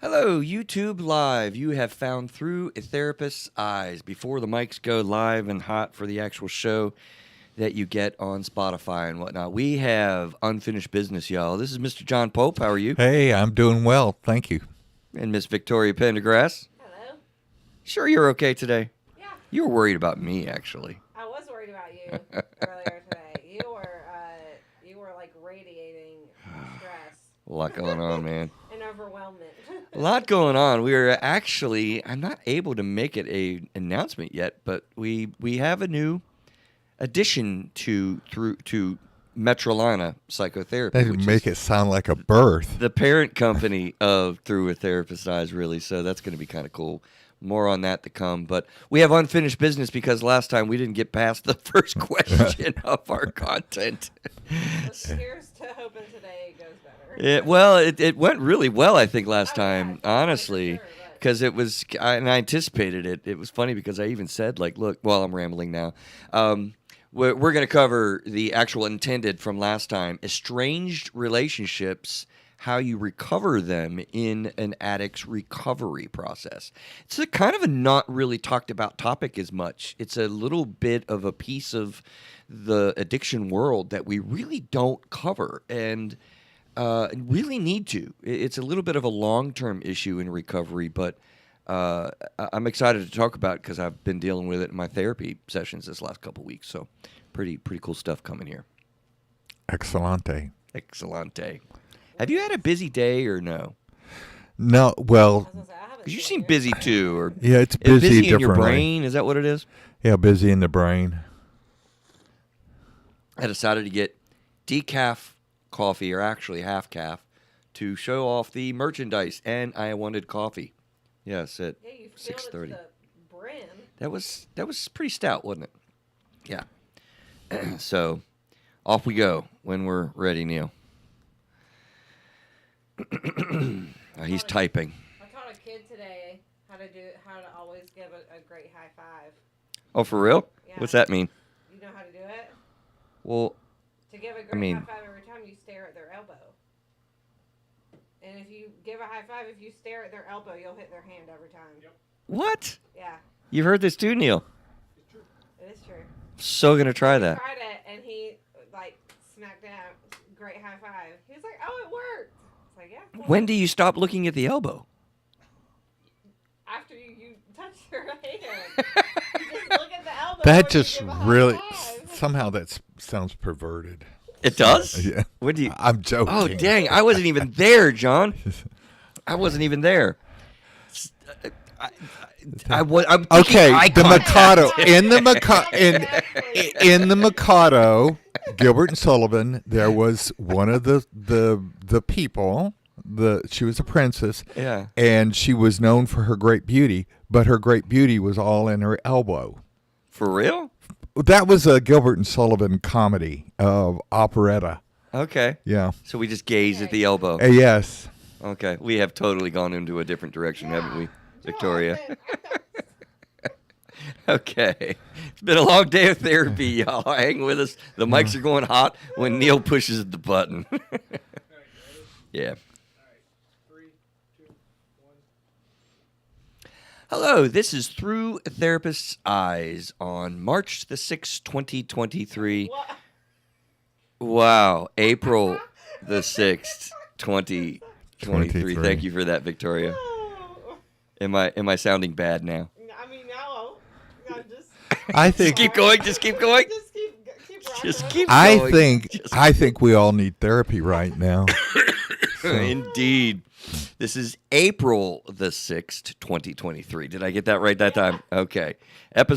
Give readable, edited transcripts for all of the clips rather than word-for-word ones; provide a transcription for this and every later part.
Hello, YouTube Live. You have found Through a Therapist's Eyes before the mics go live and hot for the actual show that you get on Spotify and whatnot. We have unfinished business, y'all. This is Mr. John Pope. How are you? Hey, I'm doing well. Thank you. And Miss Victoria Pendergrass. Hello. Sure you're okay today? Yeah. You were worried about me, actually. I was worried about you earlier today. You were like radiating stress A lot going on, man. and overwhelmment. A lot going on. I'm not able to make it an announcement yet, but we have a new addition to Metrolina Psychotherapy. That would make it sound like a birth. The parent company of Through a Therapist's Eyes, really. So that's going to be kind of cool. More on that to come. But we have unfinished business because last time we didn't get past the first question of our content. Here's to hoping today it goes better. It went really well, I think, last time, honestly. Because it was, and I anticipated it. It was funny because I even said, like, look, well, I'm rambling now. We're going to cover the actual intended from last time, estranged relationships, how you recover them in an addict's recovery process. It's a kind of a not really talked about topic as much. It's a little bit of a piece of the addiction world that we really don't cover and really need to. It's a little bit of a long-term issue in recovery, but I'm excited to talk about it because I've been dealing with it in my therapy sessions this last couple of weeks. So pretty cool stuff coming here. Excellente. Have you had a busy day or no? No, well, Because you seem busy too. Or yeah, it's busy busy in your differently. brain. Is that what it is? Yeah, busy in the brain. I decided to get decaf coffee, or actually half calf, to show off the merchandise, and I wanted coffee. Yes, at Yeah, you 6:30. the brim. That was pretty stout, wasn't it? Yeah. So off we go when we're ready, Neil. He's typing. I taught a kid today how to always give a great high five. Oh, for real? Yeah. What's that mean? You know how to do it? Well, To give a great mean- high five every time you stare at their elbow. And if you give a high five, if you stare at their elbow, you'll hit their hand every time. Yep. what? Yeah, You've heard this too, Neil. it is true. So gonna try that. Tried it, and he like smacked down, great high five. He was like, "Oh, it worked." It's like, "Yeah." Cool. When do you stop looking at the elbow? After you touch their hand, you just look at the elbow. That and you just give a high really, five. somehow that sounds perverted. It does? Yeah. When do you? I'm joking. Oh, dang! I wasn't even there, John. I wasn't even there. I'm thinking Okay, eye the contact. Mikado in the Mikado, Gilbert and Sullivan. There was one of the people. She was a princess. Yeah. And she was known for her great beauty, but her great beauty was all in her elbow. For real? That was a Gilbert and Sullivan comedy of operetta. Okay. Yeah. So we just gaze at the elbow. Yes. Okay. We have totally gone into a different direction, haven't we, Victoria? Okay. It's been a long day of therapy, y'all. Hang with us. The mics are going hot when Neil pushes the button. Yeah. Hello, this is Through a Therapist's Eyes on March the 6th, 2023. What? Wow, April the 6th, 2023. 23. Thank you for that, Victoria. Oh. Am I sounding bad now? I mean, no. I'm just. I think Keep going, just keep going. Just keep rocking. Just keep I going. think Just- I think we all need therapy right now. Indeed. This is April the 6th, 2023. Did I get that right that time? Okay. Let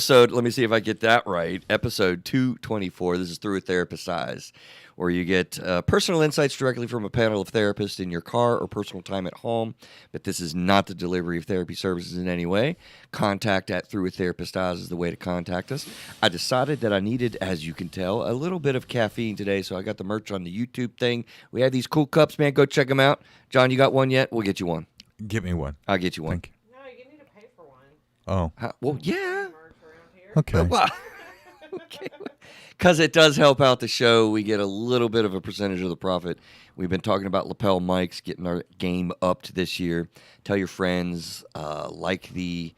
me see if I get that right. Episode 224. This is Through a Therapist's Eyes, where you get personal insights directly from a panel of therapists in your car or personal time at home. But this is not the delivery of therapy services in any way. Contact at Through a Therapist's Eyes is the way to contact us. I decided that I needed, as you can tell, a little bit of caffeine today, so I got the merch on the YouTube thing. We have these cool cups, man. Go check them out. John, you got one yet? We'll get you one. Give me one. I'll get you one. Thank you. No, you need to pay for one. Oh, Well, yeah. Merch around here. okay. Well, Because it does help out the show. We get a little bit of a percentage of the profit. We've been talking about lapel mics, getting our game upped this year. Tell your friends, like the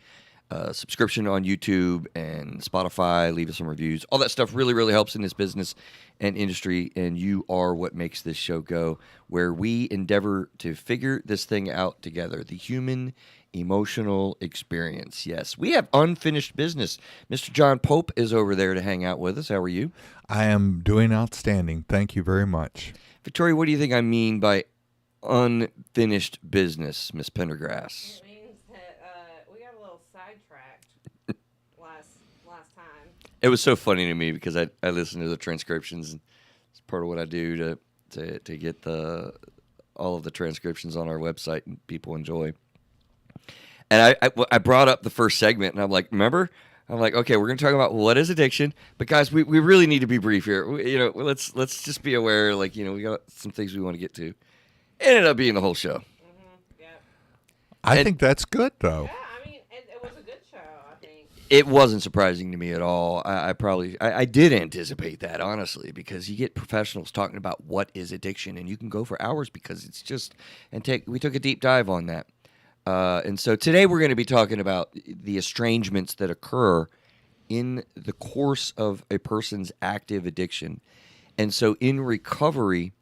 subscription on YouTube and Spotify, leave us some reviews. All that stuff really, really helps in this business and industry, and you are what makes this show go, where we endeavor to figure this thing out together. The human emotional experience. Yes, we have unfinished business. Mr. John Pope is over there to hang out with us. How are you? I am doing outstanding. Thank you very much. Victoria, what do you think I mean by unfinished business, Miss Pendergrass? It means that we got a little sidetracked last time. It was so funny to me because I listened to the transcriptions, and it's part of what I do to get all of the transcriptions on our website and people enjoy. And I brought up the first segment, and I'm like, remember? I'm like, okay, we're going to talk about what is addiction, but guys, we really need to be brief here. Let's just be aware, we got some things we want to get to. It ended up being the whole show. Yeah. I think that's good, though. Yeah, I mean, it was a good show, I think. It wasn't surprising to me at all. I did anticipate that, honestly, because you get professionals talking about what is addiction, and you can go for hours because it's just, we took a deep dive on that. And so today we're going to be talking about the estrangements that occur in the course of a person's active addiction. And so in recovery,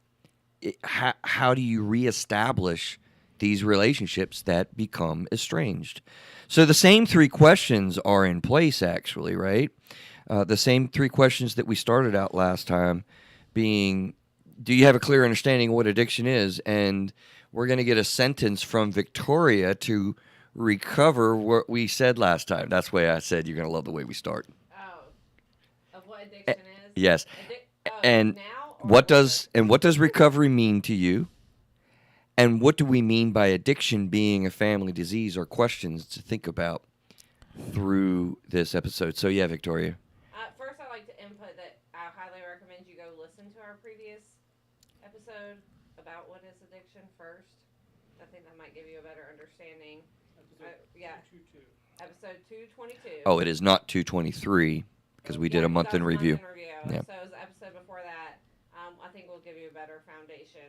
how do you reestablish these relationships that become estranged? So the same three questions are in place, actually, right? The same three questions that we started out last time being, do you have a clear understanding of what addiction is? And we're going to get a sentence from Victoria to recover what we said last time. That's the way I said you're going to love the way we start. Oh, of what addiction is? Yes. And now? What does recovery mean to you? And what do we mean by addiction being a family disease? Are questions to think about through this episode. So yeah, Victoria. First, I'd like to input that I highly recommend you go listen to our previous episode about what is addiction first. I think that might give you a better understanding. Episode 222. Oh, it is not 223 because we did a month in review. Yeah. So it was the episode before that. I think we'll give you a better foundation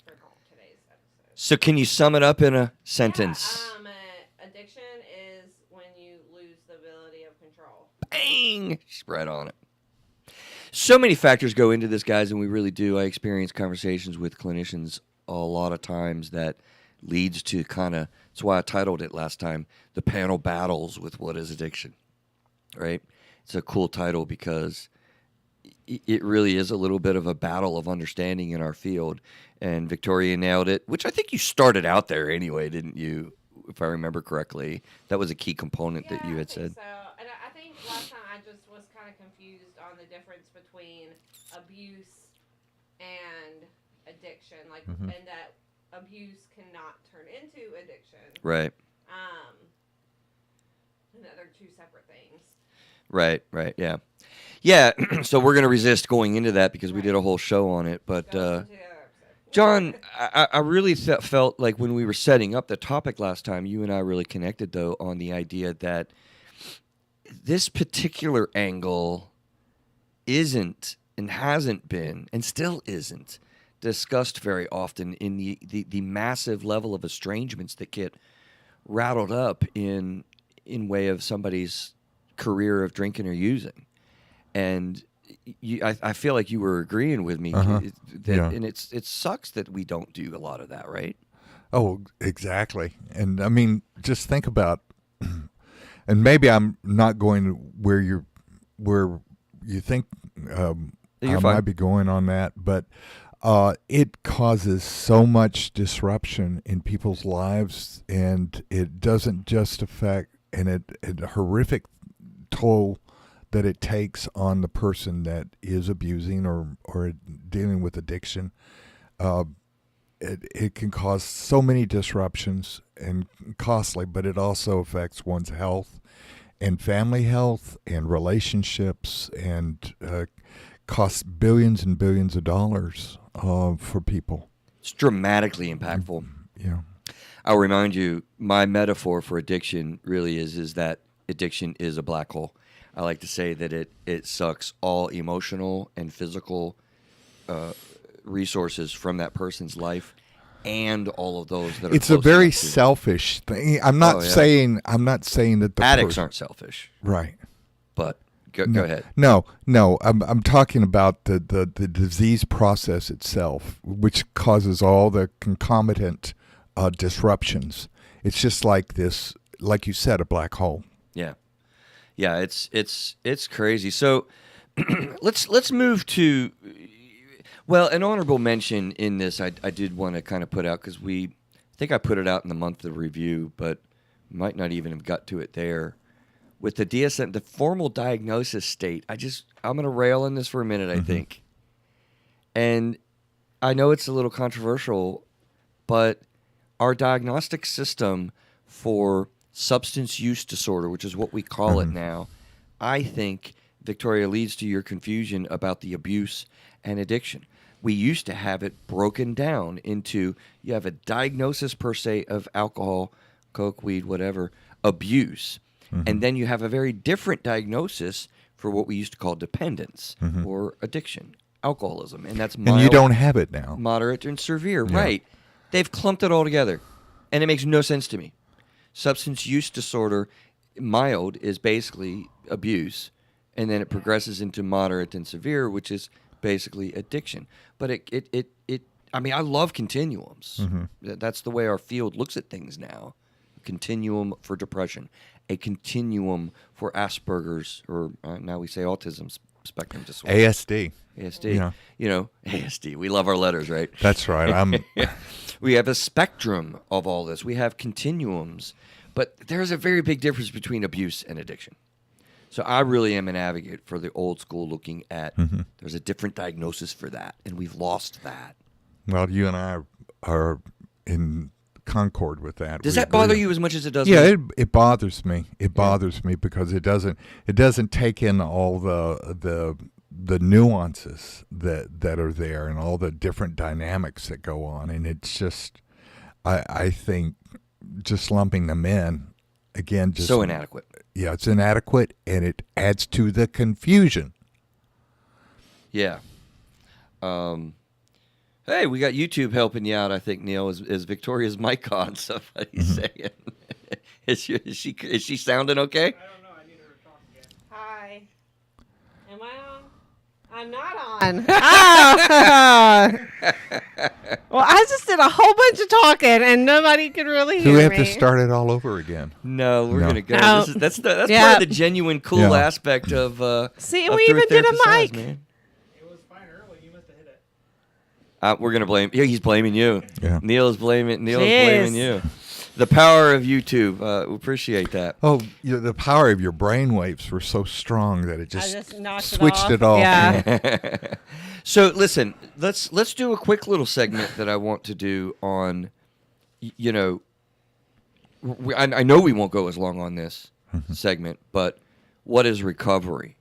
for today's episode. So can you sum it up in a sentence? Addiction is when you lose the ability of control. Bang! She's right on it. So many factors go into this, guys, and we really do. I experience conversations with clinicians a lot of times that leads to that's why I titled it last time, The Panel Battles with What is Addiction, right? It's a cool title because it really is a little bit of a battle of understanding in our field, and Victoria nailed it, which I think you started out there anyway, didn't you? If I remember correctly, that was a key component that you had said. So, and I think last time I just was kind of confused on the difference between abuse and addiction, and that abuse cannot turn into addiction. Right. And that they're two separate things. Right, yeah. Yeah, so we're going to resist going into that because we did a whole show on it. But, John, I really felt like when we were setting up the topic last time, you and I really connected, though, on the idea that this particular angle isn't and hasn't been and still isn't discussed very often in the massive level of estrangements that get rattled up in way of somebody's career of drinking or using. And I feel like you were agreeing with me, and it sucks that we don't do a lot of that, right? Oh, exactly. And I mean, just think about, and maybe I'm not going where you think I might be going on that, but it causes so much disruption in people's lives, and it doesn't just affect, and a horrific toll that it takes on the person that is abusing or dealing with addiction. It can cause so many disruptions and costly, but it also affects one's health and family health and relationships, and costs billions and billions of dollars for people. It's dramatically impactful. Yeah. I'll remind you, my metaphor for addiction really is that addiction is a black hole. I like to say that it sucks all emotional and physical resources from that person's life and all of those that are It's a close very enough to. selfish thing. I'm not saying that the Addicts person, aren't selfish, right. but go ahead. No. I'm talking about the disease process itself, which causes all the concomitant disruptions. It's just like this, like you said, a black hole. Yeah, it's crazy. So let's move to an honorable mention in this. I did want to kind of put out because I think I put it out in the month of review, but might not even have got to it there. With the DSM, the formal diagnosis state, I'm going to rail on this for a minute, I think. And I know it's a little controversial, but our diagnostic system for substance use disorder, which is what we call it now, I think, Victoria, leads to your confusion about the abuse and addiction. We used to have it broken down into, you have a diagnosis per se of alcohol, coke, weed, whatever, abuse. And then you have a very different diagnosis for what we used to call dependence or addiction, alcoholism. And that's mild, and you don't have it now. Moderate, and severe. Yeah. Right. They've clumped it all together. And it makes no sense to me. Substance use disorder, mild, is basically abuse. And then it progresses into moderate and severe, which is basically addiction. But I love continuums. That's the way our field looks at things now. Continuum for depression, a continuum for Asperger's, or now we say autism spectrum disorder. ASD. ASD. Yeah. ASD. We love our letters, right? That's right. We have a spectrum of all this. We have continuums, but there's a very big difference between abuse and addiction. So I really am an advocate for the old school looking at there's a different diagnosis for that, and we've lost that. Well, you and I are in concord with that. Does that bother you as much as it does me? Yeah, it bothers me. It bothers me because it doesn't take in all the nuances that are there and all the different dynamics that go on, and it's just I think just lumping them in again just so inadequate. Yeah, it's inadequate, and it adds to the confusion. Yeah. Hey, we got YouTube helping you out, I think, Neil. Is Victoria's mic on? Somebody's saying. Is she sounding okay? I don't know. I need her to talk again. Hi. Am I on? I'm not on. Well, I just did a whole bunch of talking, and nobody could really hear Do me. we have to start it all over again? No, we're gonna go. No. That's part of the genuine cool aspect of. See, of we even did a mic. Man. It was fine early. You must have hit it. We're gonna blame. Yeah, he's blaming you. Yeah. Neil is blaming you. The power of YouTube. We appreciate that. Oh, the power of your brainwaves were so strong that it just knocked switched it off. Yeah. So listen, let's do a quick little segment that I want to do on. I know we won't go as long on this segment, but what is recovery?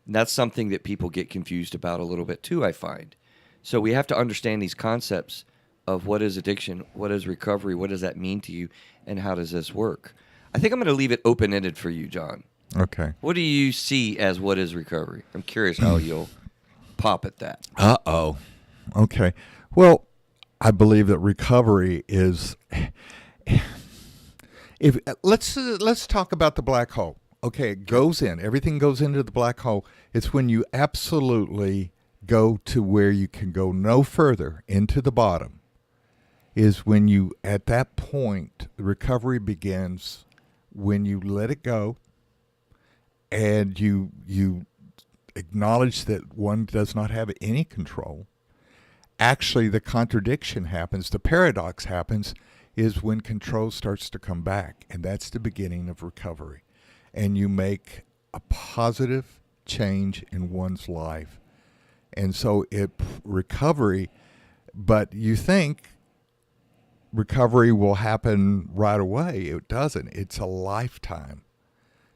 And that's something that people get confused about a little bit too, I find. So we have to understand these concepts of what is addiction, what is recovery, what does that mean to you, and how does this work? I think I'm going to leave it open-ended for you, John. Okay. What do you see as what is recovery? I'm curious how you'll pop at that. Uh-oh. Okay. Well, I believe that recovery is let's talk about the black hole. Okay, it goes in. Everything goes into the black hole. It's when you absolutely go to where you can go no further into the bottom. Is when you, at that point, the recovery begins when you let it go and you acknowledge that one does not have any control. Actually, the contradiction happens, the paradox happens, is when control starts to come back, and that's the beginning of recovery. And you make a positive change in one's life. And so recovery, but you think recovery will happen right away. It doesn't. It's a lifetime.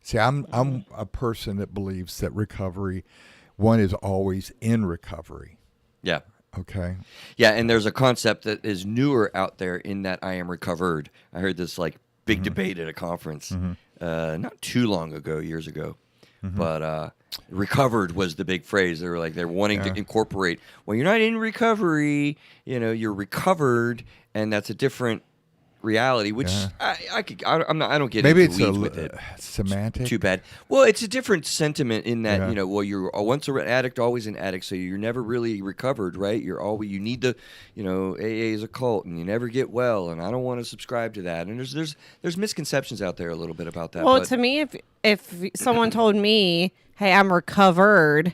See, I'm a person that believes that recovery, one is always in recovery. Yeah. Okay. Yeah, and there's a concept that is newer out there in that I am recovered. I heard this big debate at a conference not too long ago, years ago, But recovered was the big phrase. They were like they're wanting to incorporate. Well, you're not in recovery. You're recovered, and that's a different reality. Which I don't get maybe into it's weeds with it. Semantic. Too bad. Well, it's a different sentiment in that you're once an addict, always an addict. So you're never really recovered, right? You need the AA is a cult, and you never get well. And I don't want to subscribe to that. And there's misconceptions out there a little bit about that. Well, to me, if someone told me, "Hey, I'm recovered,"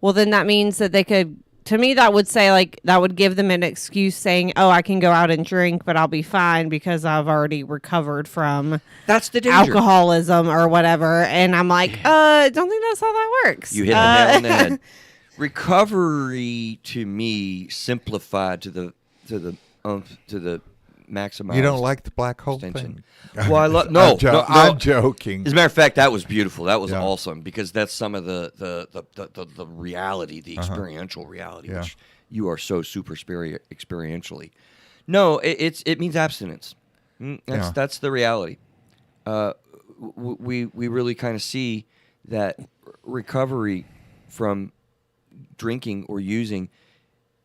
well, then that means that they could. To me, that would say that would give them an excuse saying, "Oh, I can go out and drink, but I'll be fine because I've already recovered from that's the danger. Alcoholism or whatever." And I'm like, don't think that's how that works. You hit the nail on the head. Recovery to me simplified to the maximized. You don't like the black hole extension. thing? Well, I'm joking. As a matter of fact, that was beautiful. That was awesome because that's some of the reality, the experiential reality, which you are so super experientially. No, it means abstinence. That's the reality. We really kind of see that recovery from drinking or using,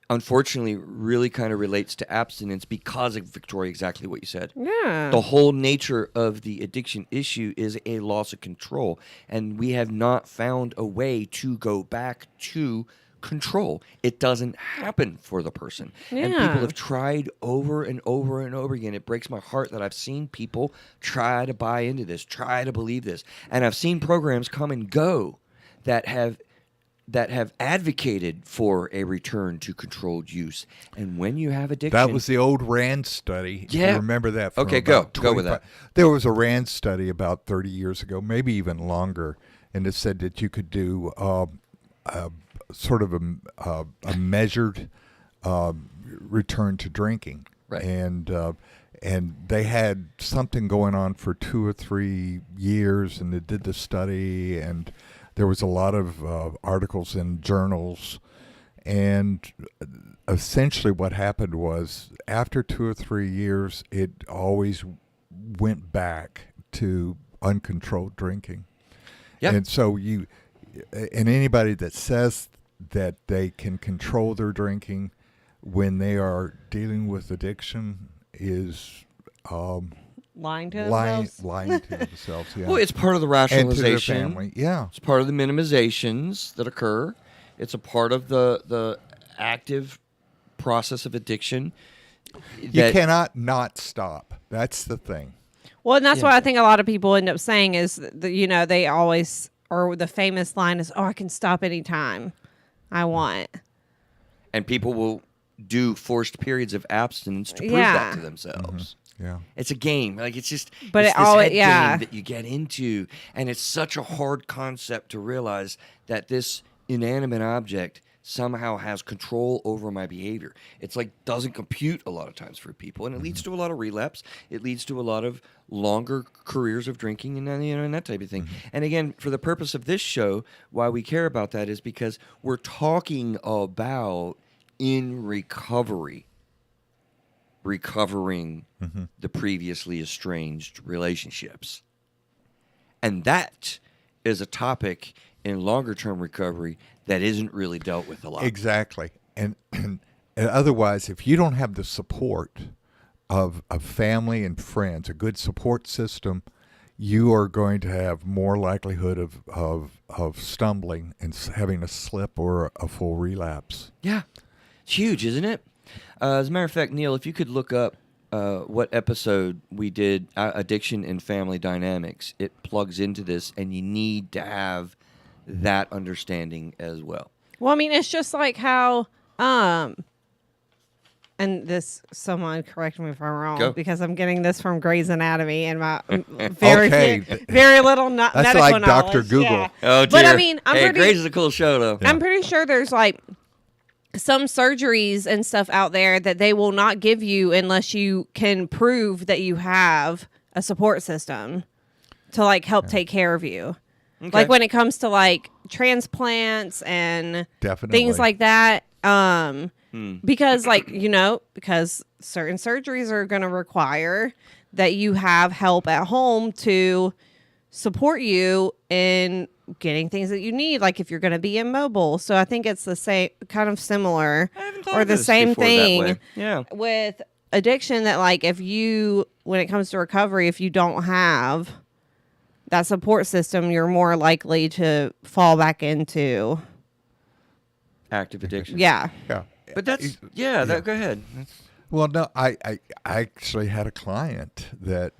unfortunately, really kind of relates to abstinence because of, Victoria, exactly what you said. Yeah. The whole nature of the addiction issue is a loss of control, and we have not found a way to go back to control. It doesn't happen for the person. Yeah. And people have tried over and over and over again. It breaks my heart that I've seen people try to buy into this, try to believe this. And I've seen programs come and go that have advocated for a return to controlled use. And when you have addiction... That was the old RAND study. Yeah. You remember that from Okay, about go with that. There was a RAND study about 30 years ago, maybe even longer, and it said that you could do sort of a measured return to drinking. Right. And they had something going on for 2 or 3 years, and they did the study, and there was a lot of articles in journals, and essentially what happened was after 2 or 3 years, it always went back to uncontrolled drinking. Yep. And so anybody that says that they can control their drinking when they are dealing with addiction is lying to themselves. Lying to themselves, yeah. Well, it's part of the rationalization. And to their family, yeah. It's part of the minimizations that occur. It's a part of the active process of addiction. You cannot not stop. That's the thing. Well, and that's what I think a lot of people end up saying is, they always, or the famous line is, "Oh, I can stop anytime I want." And people will do forced periods of abstinence to prove that to themselves. Mm-hmm. Yeah. It's a game. It's just but it's it this always, head game that you get into. And it's such a hard concept to realize that this inanimate object somehow has control over my behavior. It's doesn't compute a lot of times for people, and it leads to a lot of relapse. It leads to a lot of longer careers of drinking and that type of thing. And again, for the purpose of this show, why we care about that is because we're talking about in recovery, recovering the previously estranged relationships. And that is a topic in longer term recovery that isn't really dealt with a lot. Exactly. And otherwise, if you don't have the support of family and friends, a good support system, you are going to have more likelihood of stumbling and having a slip or a full relapse. Yeah. It's huge, isn't it? As a matter of fact, Neil, if you could look up what episode we did, Addiction and Family Dynamics, it plugs into this, and you need to have that understanding as well. Well, I mean, it's just like how, and this, someone correct me if I'm wrong, because I'm getting this from Grey's Anatomy and my very little That's medical like knowledge. Dr. Google. Yeah. Oh, dear. But I mean, Grey's is a cool show, though. I'm pretty sure there's some surgeries and stuff out there that they will not give you unless you can prove that you have a support system to help take care of you. Okay. When it comes to transplants and things like that. Because because certain surgeries are going to require that you have help at home to support you in getting things that you need, like if you're going to be immobile. So I think it's the same, kind of similar, I haven't thought or of the this same before that thing way. Yeah. with addiction, that like if you, when it comes to recovery, if you don't have that support system, you're more likely to fall back into Active addiction. Yeah. But that's, go ahead. Well, no, I actually had a client that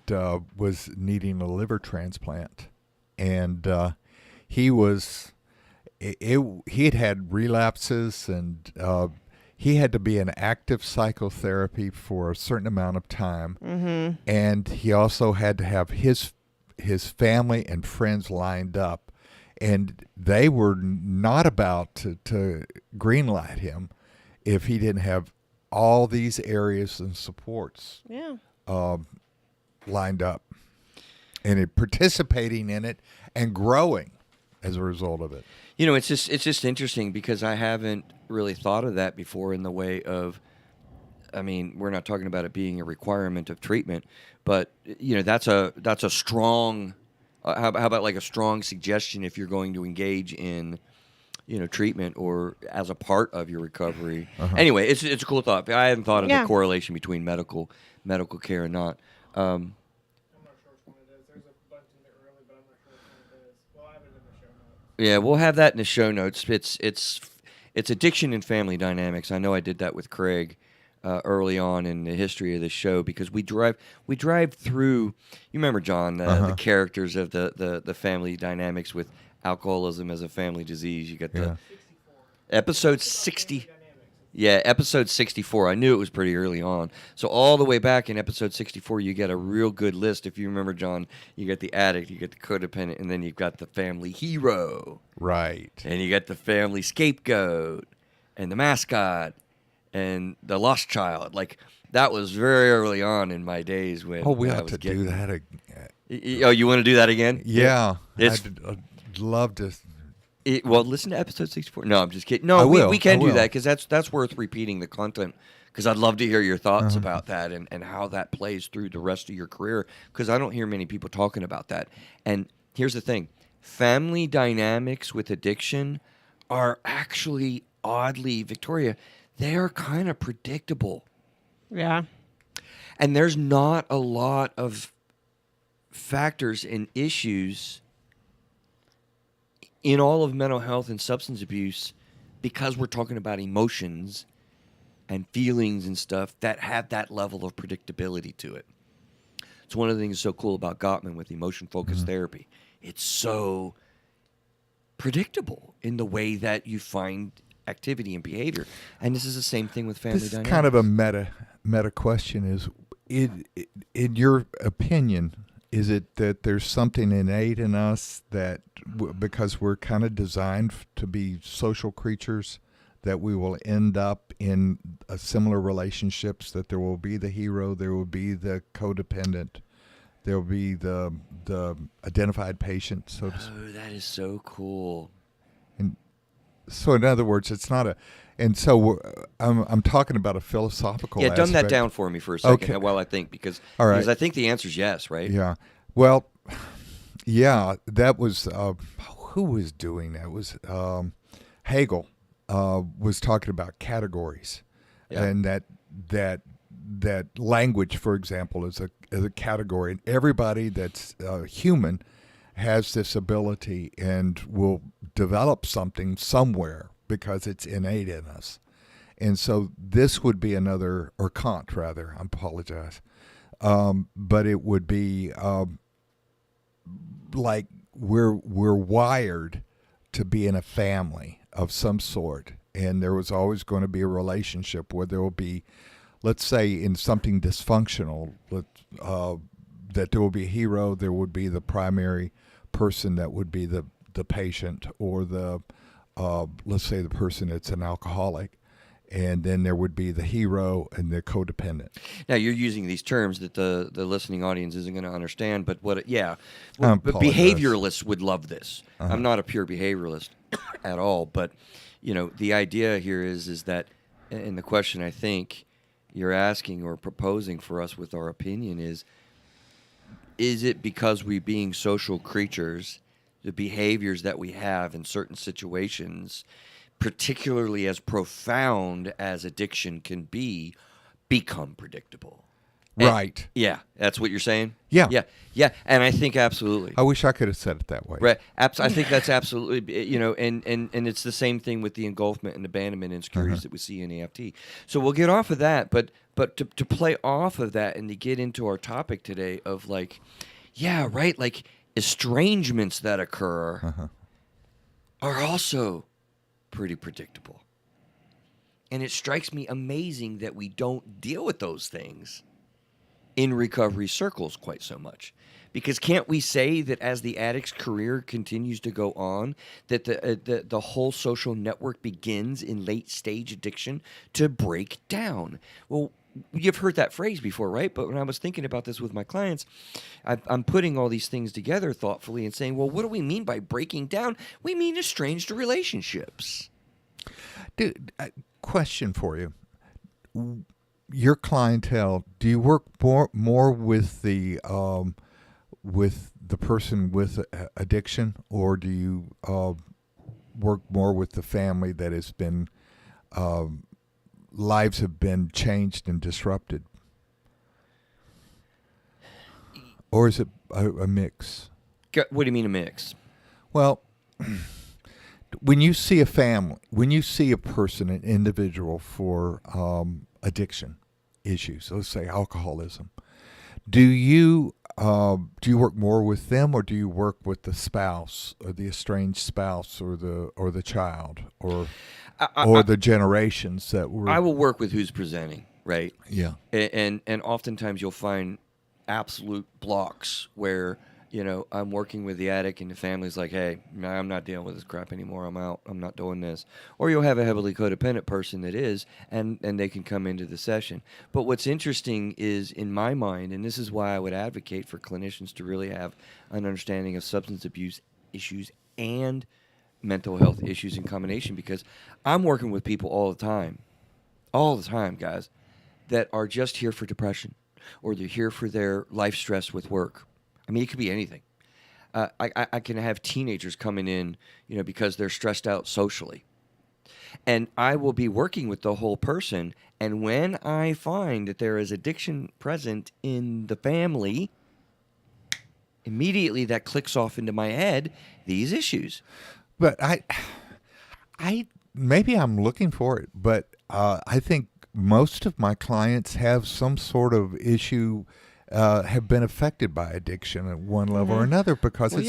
was needing a liver transplant, and he was he had had relapses, and he had to be in active psychotherapy for a certain amount of time, and he also had to have his family and friends lined up, and they were not about to greenlight him if he didn't have all these areas and supports lined up, and participating in it and growing as a result of it. You know, it's just interesting because I haven't really thought of that before in the way of, I mean, we're not talking about it being a requirement of treatment, but you know, that's a strong. How about like a strong suggestion if you're going to engage in, you know, treatment or as a part of your recovery. Anyway, it's a cool thought. I hadn't thought of the correlation between medical care and not. I'm not sure which one it is. There's a bunch in there early, but I'm not sure which one it is. We'll have it in the show notes. Yeah, we'll have that in the show notes. It's addiction and family dynamics. I know I did that with Craig early on in the history of this show because we drive through. You remember, John, the characters of the family dynamics with alcoholism as a family disease. You got the episode 60. Yeah, episode 64. I knew it was pretty early on. So all the way back in episode 64, you get a real good list. If you remember, John, you get the addict, you get the codependent, and then you've got the family hero. Right. And you got the family scapegoat and the mascot and the lost child. Like, that was very early on in my days when we I ought was to do that again. Oh, you want to do that again? Yeah. I'd love to. Well, listen to episode 64. No, I'm just kidding. No, I will. we can I do will. that because that's worth repeating the content because I'd love to hear your thoughts about that and how that plays through the rest of your career because I don't hear many people talking about that. And here's the thing. Family dynamics with addiction are actually oddly, Victoria, they are kind of predictable. Yeah. And there's not a lot of factors and issues in all of mental health and substance abuse because we're talking about emotions and feelings and stuff that have that level of predictability to it. It's one of the things that's so cool about Gottman with emotion-focused therapy. It's so predictable in the way that you find activity and behavior. And this is the same thing with family This dynamics. is kind of a meta question. Is in your opinion, is it that there's something innate in us that because we're kind of designed to be social creatures, that we will end up in similar relationships, that there will be the hero, there will be the codependent, there will be the identified patient, so to speak. Oh, that is so cool. And so, in other words, it's not a. And so I'm talking about a philosophical Yeah, dumb that aspect. down for me for a second Okay. while I think because All right. because I think the answer is yes, right? Yeah. Well, yeah, that was who was doing that? It was Hegel was talking about categories, Yeah. and that language, for example, is a category, and everybody that's human has this ability and will develop something somewhere because it's innate in us. And so this would be another, or Kant rather, I apologize. But it would be like we're wired to be in a family of some sort, and there was always going to be a relationship where there will be, let's say, in something dysfunctional, that there will be a hero, there would be the primary person that would be the patient, or the let's say the person that's an alcoholic. And then there would be the hero and the codependent. Now you're using these terms that the listening audience isn't going to understand, but but apologize. behavioralists would love this. I'm not a pure behavioralist at all, but you know the idea here is that, and the question I think you're asking or proposing for us with our opinion is it because we being social creatures the behaviors that we have in certain situations, particularly as profound as addiction can be, become predictable. Right. Yeah, that's what you're saying? Yeah. Yeah, and I think absolutely. I wish I could have said it that way. Right. I think that's absolutely, and it's the same thing with the engulfment and abandonment insecurities that we see in EFT. So we'll get off of that, but to play off of that and to get into our topic today of like, yeah, right, like estrangements that occur are also pretty predictable. And it strikes me amazing that we don't deal with those things in recovery circles quite so much. Because can't we say that as the addict's career continues to go on, that the whole social network begins in late-stage addiction to break down? Well, you've heard that phrase before, right? But when I was thinking about this with my clients, I'm putting all these things together thoughtfully and saying, well, what do we mean by breaking down? We mean estranged relationships. Dude, question for you. Your clientele, do you work more with the person with addiction, or do you work more with the family that has been lives have been changed and disrupted, or is it a mix? What do you mean a mix? Well, when you see a family, when you see a person, an individual for addiction issues, let's say alcoholism, do you work more with them, or do you work with the spouse, or the estranged spouse, or the child, or the generations that were? I will work with who's presenting, right? Yeah, and oftentimes you'll find absolute blocks where I'm working with the addict and the family's like, hey, I'm not dealing with this crap anymore. I'm out. I'm not doing this. Or you'll have a heavily codependent person that is, and they can come into the session. But what's interesting is, in my mind, and this is why I would advocate for clinicians to really have an understanding of substance abuse issues and mental health issues in combination, because I'm working with people all the time, guys, that are just here for depression, or they're here for their life stress with work. I mean, it could be anything. I can have teenagers coming in, because they're stressed out socially. And I will be working with the whole person. And when I find that there is addiction present in the family, immediately that clicks off into my head these issues. But I maybe I'm looking for it, but I think most of my clients have some sort of issue. Have been affected by addiction at one level or another, because it's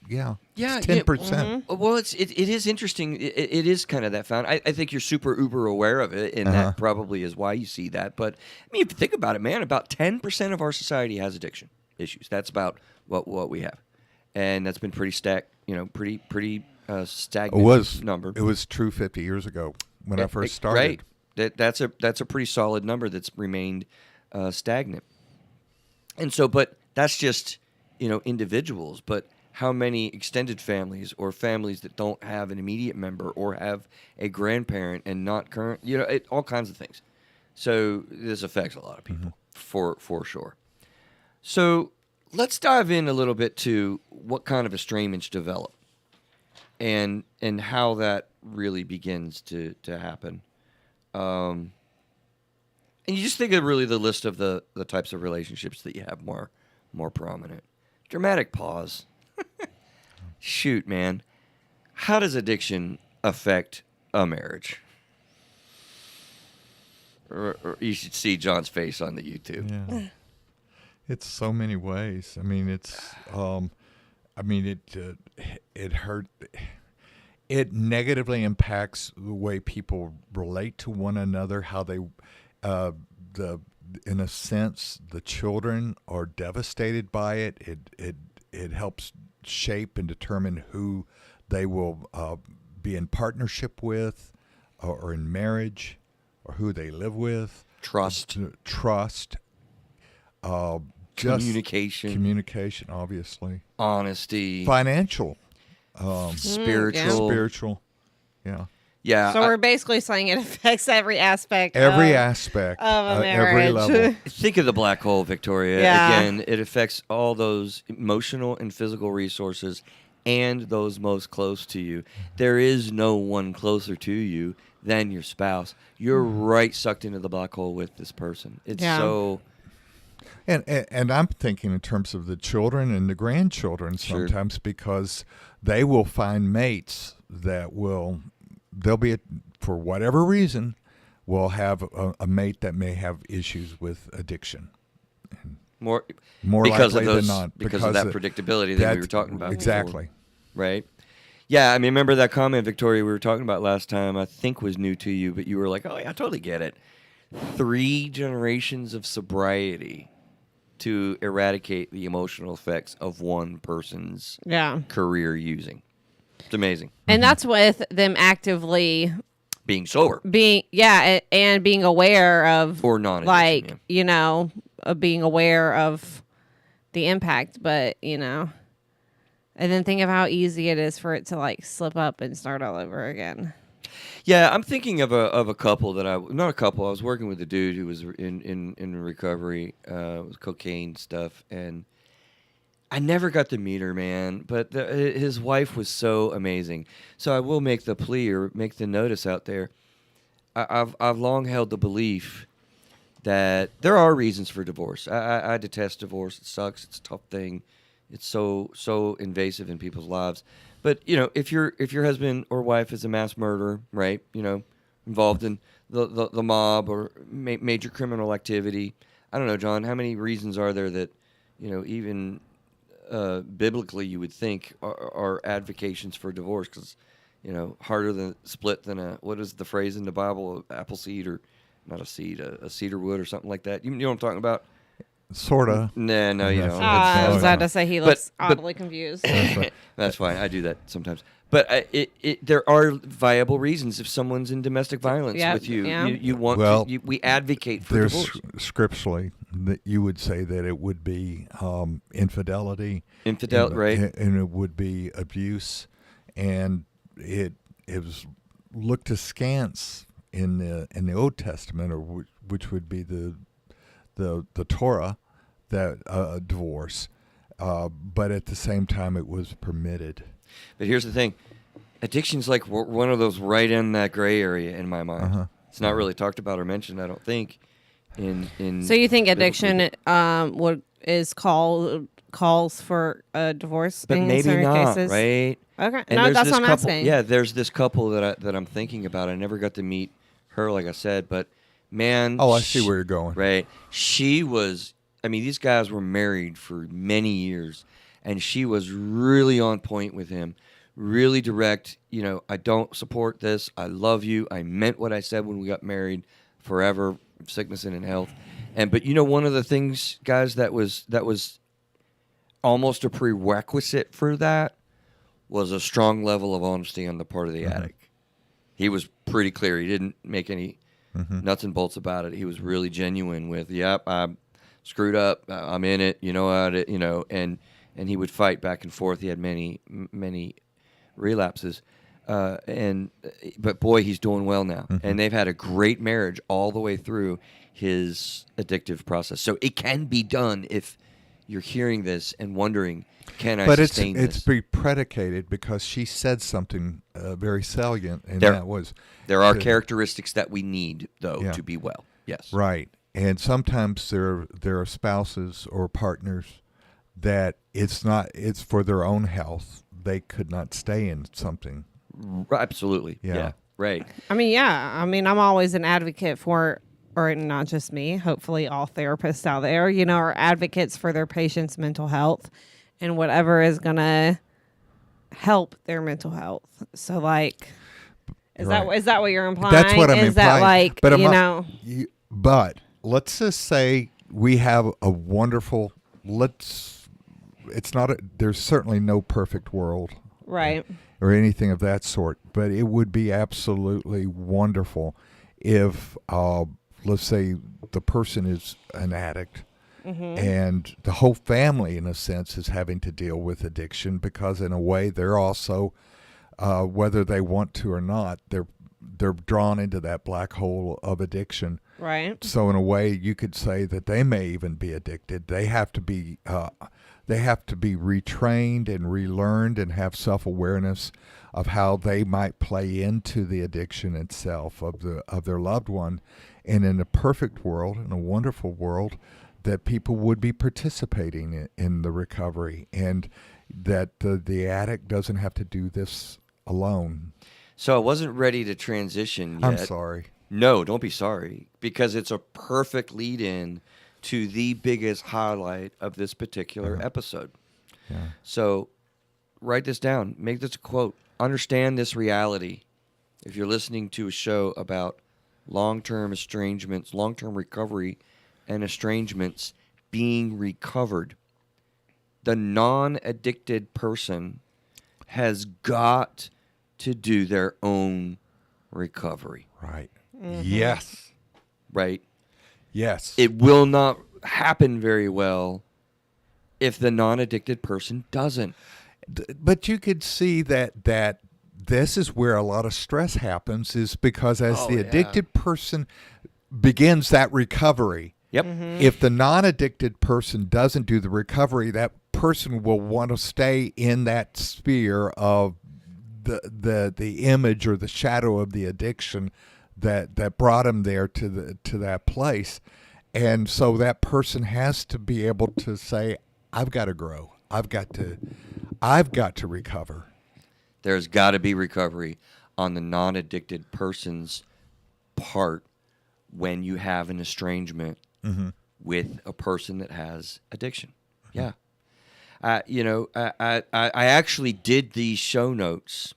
10%. Well, it is interesting. It is kind of that found. I think you're super uber aware of it, and that probably is why you see that. But I mean, if you think about it, man, about 10% of our society has addiction issues. That's about what we have, and that's been pretty pretty stagnant number. It was true 50 years ago when I first started. Right. That's a pretty solid number that's remained stagnant. And so, but that's just, individuals. But how many extended families, or families that don't have an immediate member, or have a grandparent and not current, all kinds of things. So this affects a lot of people, for sure. So let's dive in a little bit to what kind of estrangements develop, and how that really begins to happen. And you just think of really the list of the types of relationships that you have more prominent. Dramatic pause. Shoot, man. How does addiction affect a marriage? Or you should see John's face on the YouTube. Yeah. It's so many ways. I mean, it hurt. It negatively impacts the way people relate to one another, how they in a sense, the children are devastated by it. It helps shape and determine who they will be in partnership with, or in marriage, or who they live with. Trust. Communication, obviously. Honesty. Financial. Spiritual. Yeah. Yeah. So we're basically saying it affects every aspect. Of a marriage. every level. Think of the black hole, Victoria. Yeah. Again, it affects all those emotional and physical resources and those most close to you. There is no one closer to you than your spouse. You're right sucked into the black hole with this person. It's so... And I'm thinking in terms of the children and the grandchildren sometimes because they will find mates that they'll be, for whatever reason, will have a mate that may have issues with addiction. More because likely of than not. because of that predictability that we were talking about. Exactly. Before, right? Yeah, I mean, remember that comment, Victoria, we were talking about last time, I think was new to you, but you were like, oh, yeah, I totally get it. 3 generations of sobriety to eradicate the emotional effects of one person's career using. It's amazing. And that's with them actively being sober. And being aware of, or non-addiction, like, of being aware of the impact, but, and then think of how easy it is for it to, like, slip up and start all over again. Yeah, I'm thinking of a couple that I was working with a dude who was in recovery with cocaine stuff, and I never got to meet her, man. But his wife was so amazing. So I will make the plea or make the notice out there. I've long held the belief that there are reasons for divorce. I detest divorce. It sucks. It's a tough thing. It's so invasive in people's lives. But if your husband or wife is a mass murderer, right? Involved in the mob or major criminal activity. I don't know, John. How many reasons are there that even biblically you would think are advocations for divorce? Because harder than split than what is the phrase in the Bible? Apple seed or not a seed, a cedar wood or something like that. You know what I'm talking about? Sorta. No, you don't. I was about to say he looks oddly confused. That's fine. I do that sometimes. But there are viable reasons if someone's in domestic violence with you. Yeah. You want we advocate for divorce. Scripturally that you would say that it would be infidelity. Right. And it would be abuse. And it was looked askance in the Old Testament, or which would be the Torah, that divorce, but at the same time it was permitted. But here's the thing: addiction's like one of those right in that gray area in my mind. It's not really talked about or mentioned, I don't think. So you think addiction calls for a divorce? But in maybe certain not, cases? right? Okay, And no, that's what I'm couple, asking. Yeah, there's this couple that I'm thinking about. I never got to meet her, like I said, but man. Oh, I see where you're going. Right. She was, these guys were married for many years, and she was really on point with him, really direct. I don't support this. I love you. I meant what I said when we got married, forever, sickness and in health. But one of the things, guys, that was almost a prerequisite for that was a strong level of honesty on the part of the addict. He was pretty clear. He didn't make any nuts and bolts about it. He was really genuine with, yep, I screwed up. I'm in it. And he would fight back and forth. He had many relapses. But boy, he's doing well now. And they've had a great marriage all the way through his addictive process. So it can be done if you're hearing this and wondering, can I sustain this? But it's be predicated because she said something very salient, and that was... There are characteristics that we need, though, to be well. Yes. Right. And sometimes there are spouses or partners that it's for their own health. They could not stay in something. Absolutely. Yeah. Right. I'm always an advocate for, or not just me, hopefully all therapists out there, are advocates for their patients' mental health and whatever is going to help their mental health. So, like... Is that what you're implying? That's what I'm implying. Is that like, But let's just say we have a wonderful, there's certainly no perfect world. Right. Or anything of that sort. But it would be absolutely wonderful if, let's say, the person is an addict. And the whole family, in a sense, is having to deal with addiction because, in a way, they're also... whether they want to or not, they're drawn into that black hole of addiction. Right. So in a way, you could say that they may even be addicted. They have to be They have to be retrained and relearned and have self-awareness of how they might play into the addiction itself of their loved one. And in a perfect world, in a wonderful world, that people would be participating in the recovery, and that the addict doesn't have to do this alone. So I wasn't ready to transition yet. I'm sorry. No, don't be sorry, because it's a perfect lead-in to the biggest highlight of this particular episode. Yeah. So write this down. Make this a quote. Understand this reality. If you're listening to a show about long-term estrangements, long-term recovery, and estrangements being recovered, the non-addicted person has got to do their own recovery. Right. Yes. Right? Yes. It will not happen very well if the non-addicted person doesn't. But you could see that this is where a lot of stress happens, is because as the addicted person begins that recovery, if the non-addicted person doesn't do the recovery, that person will want to stay in that sphere of the image or the shadow of the addiction that brought him there to that place. And so that person has to be able to say, I've got to grow. I've got to recover. There's got to be recovery on the non-addicted person's part when you have an estrangement with a person that has addiction. Yeah. I actually did these show notes,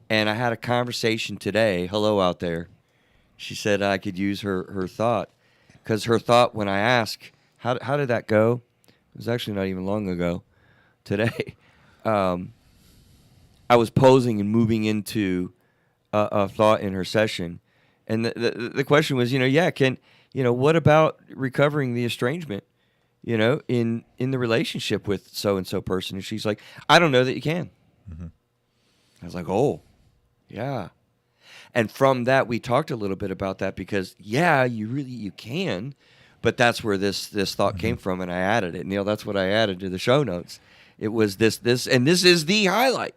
and I had a conversation today. Hello out there. She said I could use her thought, because her thought when I asked, how did that go? It was actually not even long ago. Today, I was posing and moving into a thought in her session, and the question was, what about recovering the estrangement, in the relationship with so and so person? And she's like, I don't know that you can. I was like, oh, yeah. And from that, we talked a little bit about that, because you can, but that's where this thought came from, and I added it. Neil, that's what I added to the show notes. It was this, and this is the highlight,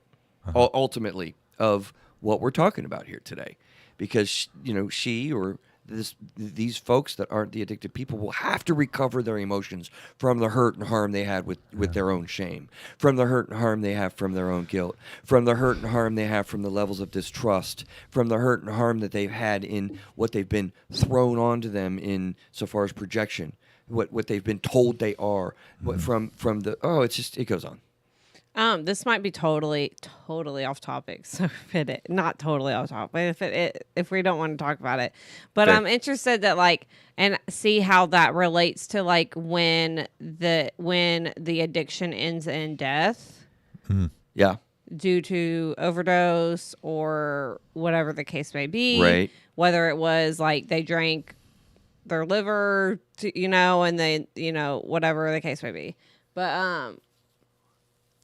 ultimately, of what we're talking about here today, because she or these folks that aren't the addicted people will have to recover their emotions from the hurt and harm they had with their own shame, from the hurt and harm they have from their own guilt, from the hurt and harm they have from the levels of distrust, from the hurt and harm that they've had in what they've been thrown onto them in so far as projection, what they've been told they are, from the it goes on. This might be totally off topic. So not totally off topic, if we don't want to talk about it, but Okay. I'm interested that and see how that relates to when the addiction ends in death Yeah. due to overdose or whatever the case may be. Right. Whether it was they drank their liver, and they, whatever the case may be. But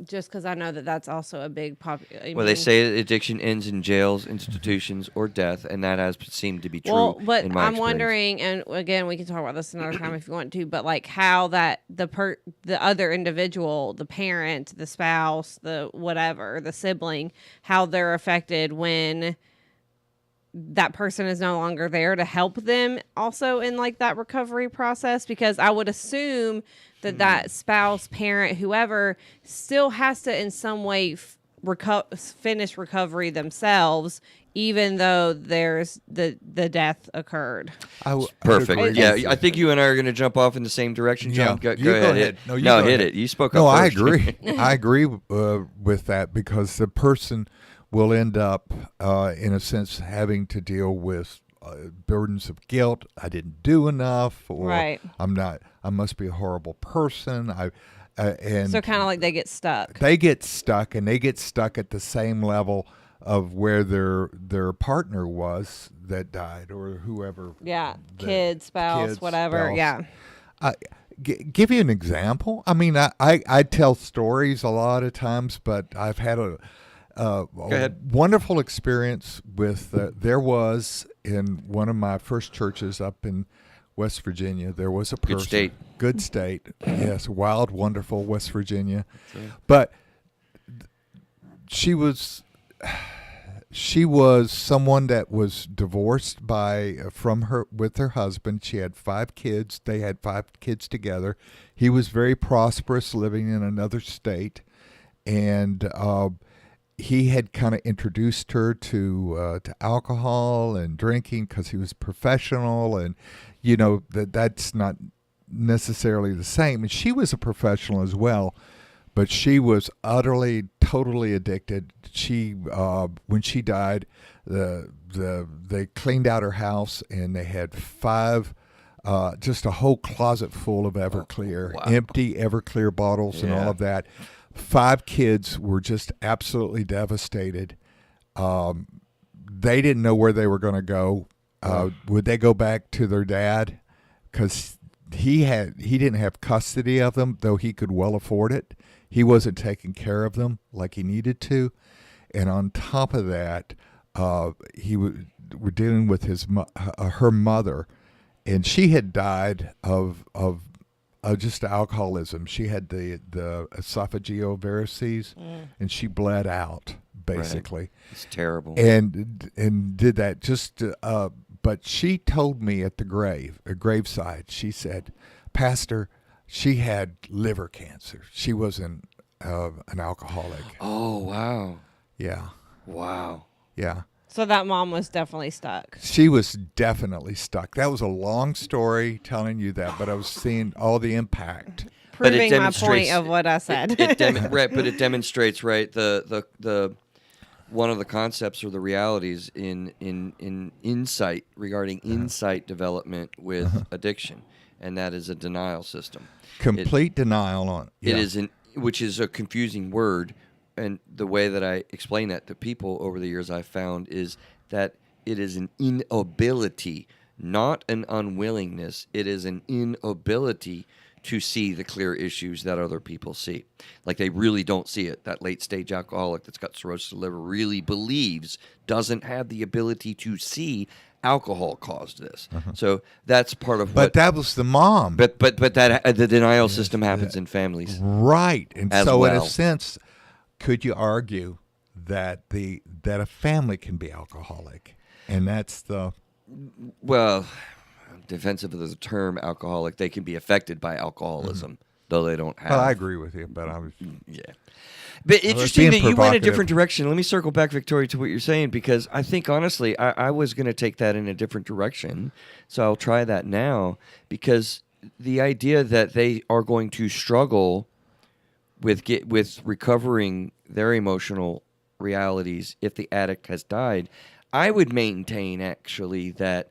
just because I know that's also a big Well, they say addiction ends in jails, institutions, or death, and that has seemed to be true. Well, but in my I'm experience. wondering, and again, we can talk about this another time if you want to. But how that the other individual, the parent, the spouse, the whatever, the sibling, how they're affected when that person is no longer there to help them also in that recovery process, because I would assume that spouse, parent, whoever still has to in some way finish recovery themselves, even though there's the death occurred. Perfect. Yeah, I think you and I are going to jump off in the same direction, John. Yeah. Go ahead. No, hit it. You spoke up No, I first. agree. I agree with that, because the person will end up, in a sense, having to deal with burdens of guilt. I didn't do enough, or Right. I must be a horrible person. And So kind of they get stuck. They get stuck, and they get stuck at the same level of where their partner was that died, or whoever. Yeah, the kid, spouse, kid, whatever. spouse. Yeah. Give you an example. I mean, I tell stories a lot of times, but I've had a wonderful experience with. There was in one of my first churches up in West Virginia. There was a person. Good state. Good state. Yes, wild, wonderful West Virginia. Right. But she was someone that was divorced with her husband. She had 5 kids. They had 5 kids together. He was very prosperous, living in another state, and he had kind of introduced her to alcohol and drinking because he was professional, and that's not necessarily the same. And she was a professional as well, but she was utterly, totally addicted. She when she died, they cleaned out her house, and they had 5. Just a whole closet full of Everclear, wow. empty Everclear bottles and all of that. 5 kids were just absolutely devastated. They didn't know where they were going to go. Would they go back to their dad? Because he didn't have custody of them, though he could well afford it. He wasn't taking care of them like he needed to. And on top of that, we're dealing with her mother. And she had died of just alcoholism. She had the esophageal varices, and she bled out basically. Right. It's terrible. And did that just. But she told me at the graveside. She said, "Pastor, she had liver cancer. She wasn't an alcoholic." Oh wow. Yeah. Wow. Yeah. So that mom was definitely stuck. She was definitely stuck. That was a long story telling you that, but I was seeing all the impact. Proving my point of what I said. Right, but it demonstrates, right, the one of the concepts or the realities in insight regarding insight development with addiction, and that is a denial system. Complete denial on it. It is which is a confusing word. And the way that I explain that to people over the years I've found is that it is an inability, not an unwillingness. It is an inability to see the clear issues that other people see. Like they really don't see it. That late stage alcoholic that's got cirrhosis of the liver really doesn't have the ability to see alcohol caused this. So that's part of But that was the mom. But that the denial system happens in families. Right. And as so well. In a sense, could you argue that a family can be alcoholic? And that's the... Well, defensive of the term alcoholic, they can be affected by alcoholism, though they don't have... Well, I agree with you, but I was... Yeah. But interesting that you went a different provocative. direction. Let me circle back, Victoria, to what you're saying, because I think, honestly, I was going to take that in a different direction. So I'll try that now, because the idea that they are going to struggle with recovering their emotional realities if the addict has died, I would maintain actually that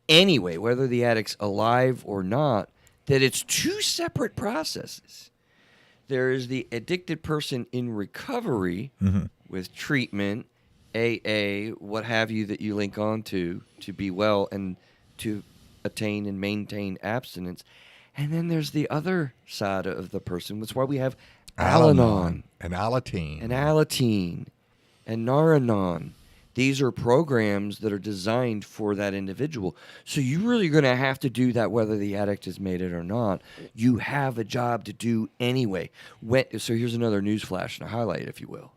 anyway, whether the addict's alive or not, that it's 2 separate processes. There is the addicted person in recovery with treatment, AA, what have you, that you link on to be well and to attain and maintain abstinence. And then there's the other side of the person. That's why we have Al-Anon and Alateen and Nar-Anon. These are programs that are designed for that individual. So you're really going to have to do that whether the addict has made it or not. You have a job to do anyway. So here's another news flash and a highlight, if you will.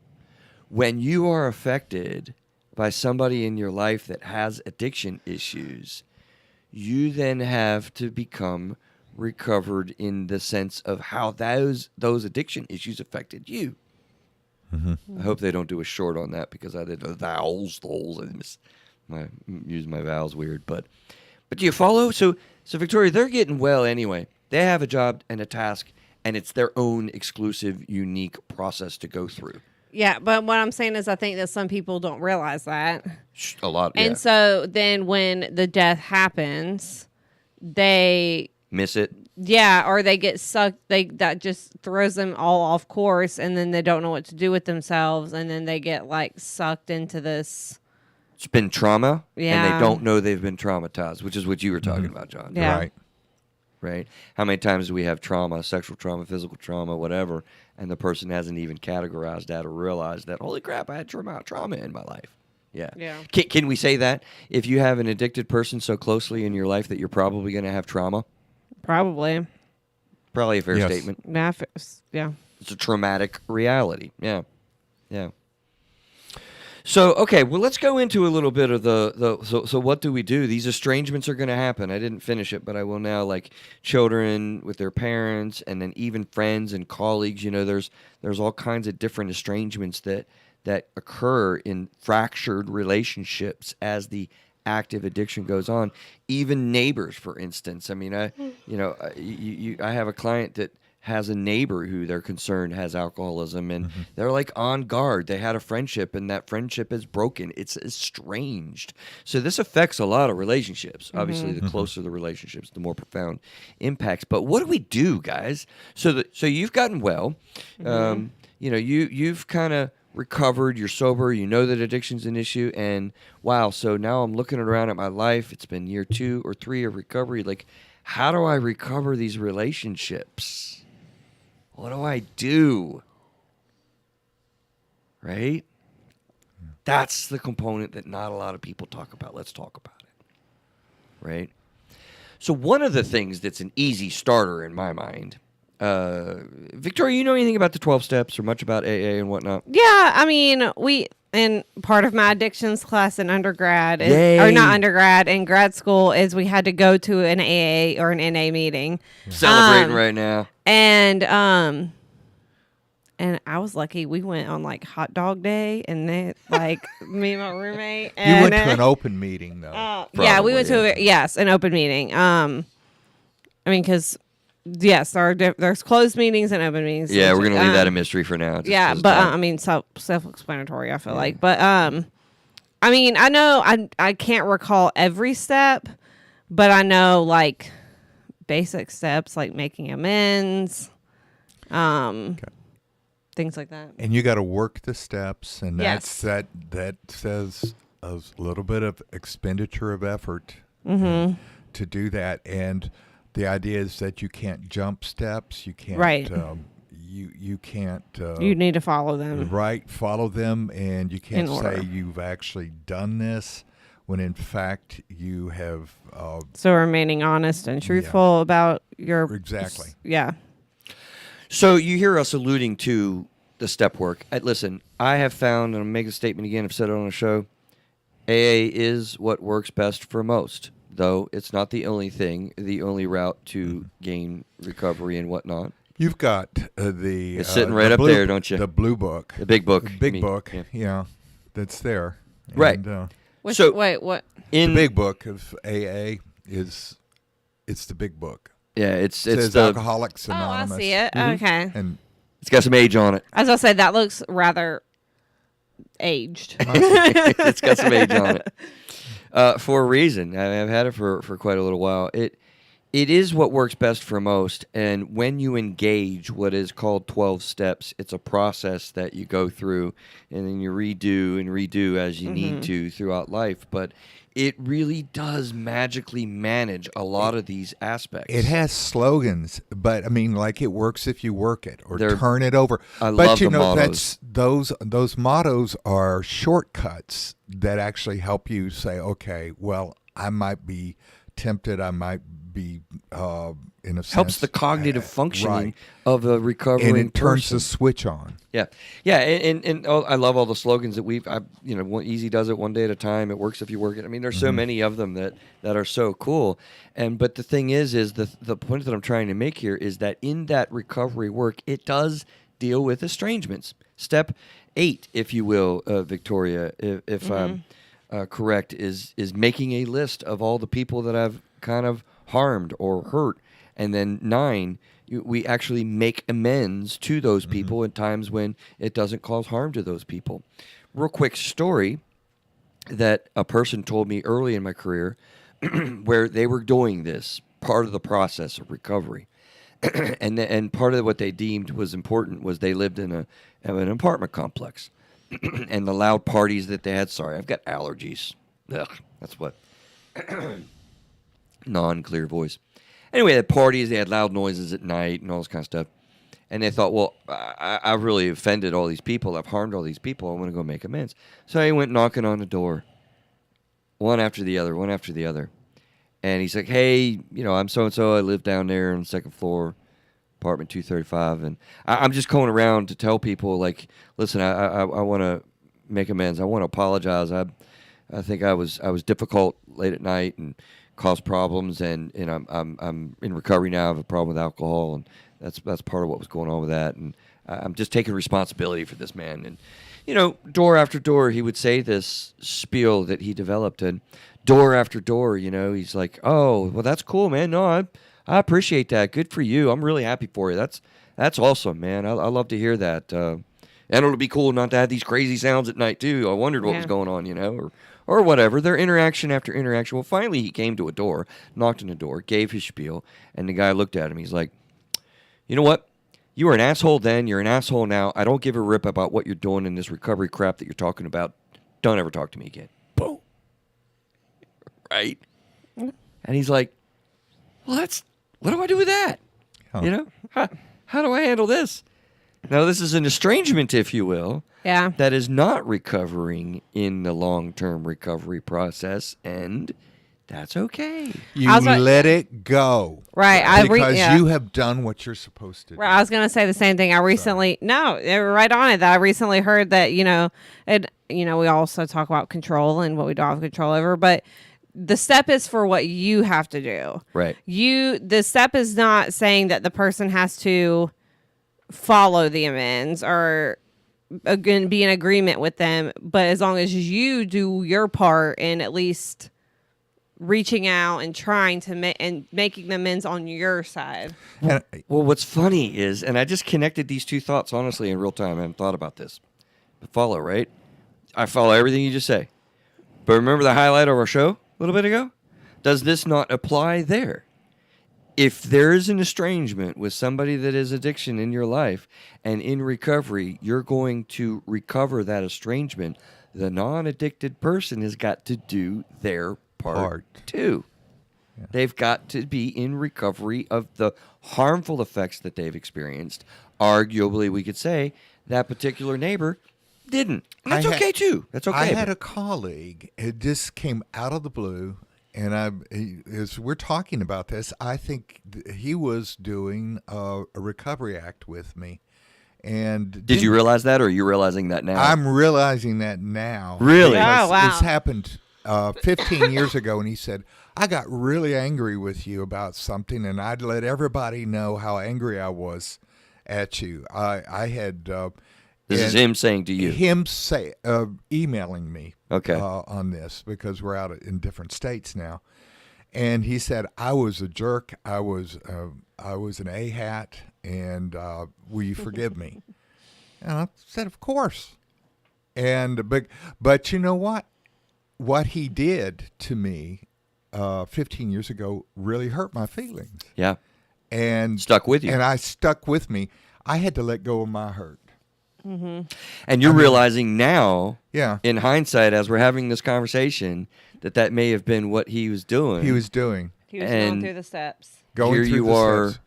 When you are affected by somebody in your life that has addiction issues, you then have to become recovered in the sense of how those addiction issues affected you. I hope they don't do a short on that because I did vowels. I use my vowels weird, but do you follow? So Victoria, they're getting well anyway. They have a job and a task, and it's their own exclusive, unique process to go through. Yeah, but what I'm saying is I think that some people don't realize that. A lot, yeah. And so then when the death happens, they miss it. Yeah, or they get sucked. That just throws them all off course, and then they don't know what to do with themselves, and then they get like sucked into this. It's been trauma, yeah, and they don't know they've been traumatized, which is what you were talking about, John. Yeah. Right. How many times do we have trauma, sexual trauma, physical trauma, whatever, and the person hasn't even categorized that or realized that, holy crap, I had trauma in my life. Yeah. Yeah. Can we say that if you have an addicted person so closely in your life that you're probably going to have trauma? Probably. Probably a fair Yes. statement. Yeah. It's a traumatic reality. Yeah. Yeah. So, okay, well, let's go into a little bit of so what do we do? These estrangements are going to happen. I didn't finish it, but I will now. Like children with their parents, and then even friends and colleagues. There's all kinds of different estrangements that occur in fractured relationships as the active addiction goes on. Even neighbors, for instance. I mean, I have a client that has a neighbor who they're concerned has alcoholism, and they're like on guard. They had a friendship, and that friendship is broken. It's estranged. So this affects a lot of relationships. Obviously, the closer the relationships, the more profound impacts. But what do we do, guys? So you've gotten well. You've kind of recovered. You're sober. You know that addiction's an issue, and wow. So now I'm looking around at my life. It's been year 2 or 3 of recovery. Like, how do I recover these relationships? What do I do? Right? That's the component that not a lot of people talk about. Let's talk about it. Right? So one of the things that's an easy starter in my mind, Victoria, you know anything about the 12 steps or much about AA and whatnot? Yeah, I mean, and part of my addictions class in undergrad, Yay. or not undergrad, in grad school, is we had to go to an AA or an NA meeting. Celebrating right now. And I was lucky. We went on like hot dog day, and then like me and my roommate. You And, went to an open meeting though. yeah, we went Probably, to an open meeting. I mean, because yes, there's closed meetings and open meetings. Yeah, we're gonna leave that a mystery for now. Yeah, but I mean, self-explanatory. I feel like, but I mean, I know I can't recall every step, but I know like basic steps like making amends, things like that. And you got to work the steps, and Yes. that says a little bit of expenditure of effort to do that. And the idea is that you can't jump steps. You can't. Right. You can't. You need to follow them. Right. Follow them, and you can't In order. say you've actually done this when in fact you have. So remaining honest and truthful about your Exactly. Yeah. So you hear us alluding to the step work. Listen, I have found, and I'll make a statement again, I've said it on the show, AA is what works best for most, though it's not the only thing, the only route to gain recovery and whatnot. You've got the. It's sitting right up blue, there, don't you? The blue book. The big book. The big I mean, book. yeah. Yeah, that's there. Right. And, Wait, what? In the big book of AA it's the big book. Yeah, it's Says the Alcoholics Oh, I Anonymous. see it. Okay. And it's got some age on it. As I said, that looks rather aged. It's got some age on it. For a reason. I've had it for quite a little while. It is what works best for most, and when you engage what is called 12 steps, it's a process that you go through, and then you redo and redo as you need to throughout life, but it really does magically manage a lot of these aspects. it has slogans, but I mean, like it works if you work it or They're- turn it over. I but love you the know, mottos. those mottos are shortcuts that actually help you say, okay, well, I might be tempted, I might be in a sense helps the cognitive functioning right. of a recovering and it turns person. the switch on. Yeah, and I love all the slogans that Easy does it one day at a time. It works if you work it. I mean, there's so many of them that are so cool. But the thing is the point that I'm trying to make here is that in that recovery work, it does deal with estrangements. Step 8, if you will, Victoria, if I'm correct, is making a list of all the people that I've kind of harmed or hurt, and then 9. We actually make amends to those people at times when it doesn't cause harm to those people. Real quick story that a person told me early in my career where they were doing this, part of the process of recovery. and part of what they deemed was important was they lived in an apartment complex. And the loud parties that they had, sorry, I've got allergies. Ugh, that's what. Non-clear voice. Anyway, they had parties, they had loud noises at night and all this kind of stuff. And they thought, well, I've really offended all these people. I've harmed all these people. I want to go make amends. So he went knocking on the door, one after the other, one after the other. And he's like, hey, I'm so-and-so. I live down there on the second floor, apartment 235. And I'm just going around to tell people, like, listen, I want to make amends. I want to apologize. I think I was difficult late at night and caused problems. And I'm in recovery now. I have a problem with alcohol. And that's part of what was going on with that. And I'm just taking responsibility for this man. And, door after door, he would say this spiel that he developed. And door after door, he's like, oh, well, that's cool, man. No, I appreciate that. Good for you. I'm really happy for you. That's awesome, man. I love to hear that. And it'll be cool not to have these crazy sounds at night, too. I wondered what was going on, or whatever. Their interaction after interaction. Well, finally, he came to a door, knocked on the door, gave his spiel, and the guy looked at him. He's like, you know what? You were an asshole then. You're an asshole now. I don't give a rip about what you're doing in this recovery crap that you're talking about. Don't ever talk to me again. Boom. Right? And he's like, well, what do I do with that? Huh. How do I handle this? Now, this is an estrangement, if you will. Yeah. That is not recovering in the long-term recovery process, and that's okay. You let it go. Right. Because you have done what you're supposed to do. Right, I was going to say the same thing. I recently, right on it, that I recently heard that, we also talk about control and what we don't have control over, but the step is for what you have to do. Right. The step is not saying that the person has to follow the amends or be in agreement with them, but as long as you do your part in at least reaching out and trying to making the amends on your side. Well, what's funny is, and I just connected these two thoughts honestly in real time. I haven't thought about this. But follow, right? I follow everything you just say. But remember the highlight of our show a little bit ago? Does this not apply there? If there is an estrangement with somebody that is addiction in your life and in recovery, you're going to recover that estrangement. The non-addicted person has got to do their part too. Yeah. They've got to be in recovery of the harmful effects that they've experienced. Arguably, we could say that particular neighbor didn't. And that's okay too. That's okay. I had a colleague. It just came out of the blue, and as we're talking about this, I think he was doing a recovery act with me. And did you realize that, or are you realizing that now? I'm realizing that now. Really? Oh, wow. It's happened 15 years ago, and he said, I got really angry with you about something, and I'd let everybody know how angry I was at you. I had... this is him saying to you? Him emailing me okay. On this, because we're out in different states now. And he said, I was a jerk. I was an A-hat, and will you forgive me? And I said, of course. But you know what? What he did to me 15 years ago really hurt my feelings. Yeah. And stuck with you. And I stuck with me. I had to let go of my hurt. Mm-hmm. And you're realizing now, yeah, in hindsight, as we're having this conversation, that may have been what he was doing. He was going through the steps. Here you are. Steps.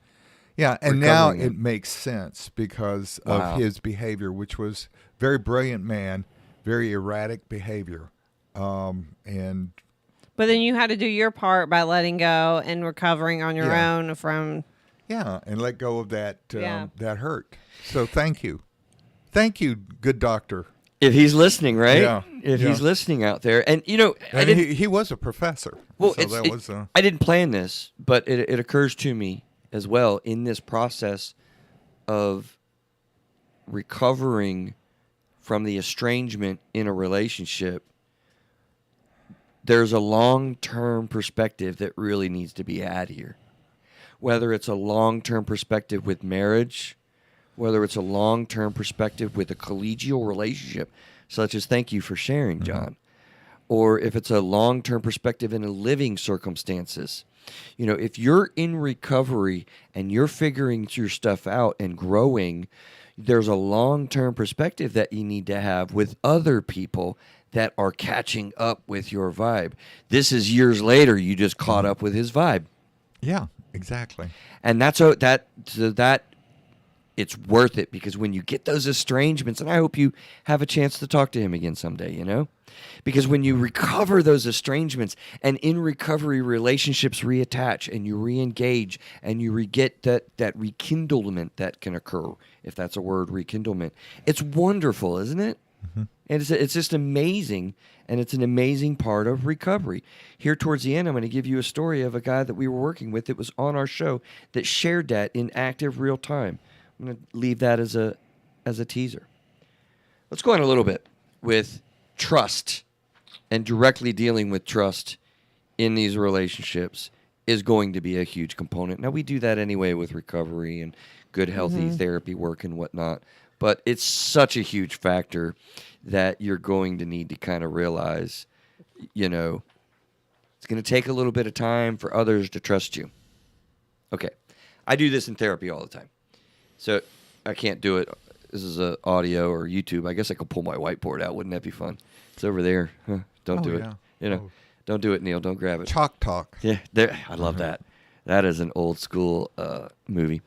Yeah, and now it makes sense because of his behavior, which was very brilliant man, very erratic behavior. But then you had to do your part by letting go and recovering on your own from... Yeah, and let go of that that hurt. So thank you. Thank you, good doctor. If he's listening, right? Yeah. If he's listening out there. And, he was a professor. Well, so I didn't plan this, but it occurs to me as well in this process of recovering from the estrangement in a relationship. There's a long-term perspective that really needs to be had here. Whether it's a long-term perspective with marriage, whether it's a long-term perspective with a collegial relationship, such as thank you for sharing, John, or if it's a long-term perspective in a living circumstances. If you're in recovery and you're figuring your stuff out and growing, there's a long-term perspective that you need to have with other people that are catching up with your vibe. This is years later, you just caught up with his vibe. Yeah, exactly. And that it's worth it, because when you get those estrangements, and I hope you have a chance to talk to him again someday, because when you recover those estrangements, and in recovery relationships reattach and you re-engage and you get that rekindlement that can occur, if that's a word, rekindlement, it's wonderful, isn't it? Mm-hmm. And it's just amazing, and it's an amazing part of recovery. Here towards the end, I'm going to give you a story of a guy that we were working with that was on our show that shared that in active real time. I'm going to leave that as a teaser. Let's go on a little bit with trust, and directly dealing with trust in these relationships is going to be a huge component. Now, we do that anyway with recovery and good, healthy therapy work and whatnot, but it's such a huge factor that you're going to need to kind of realize, it's going to take a little bit of time for others to trust you. Okay. I do this in therapy all the time. So I can't do it. This is audio or YouTube. I guess I could pull my whiteboard out. Wouldn't that be fun? It's over there. Huh. Don't do it. Don't do it, Neil. Don't grab it. Chalk talk. Yeah, there. I love that. That is an old school movie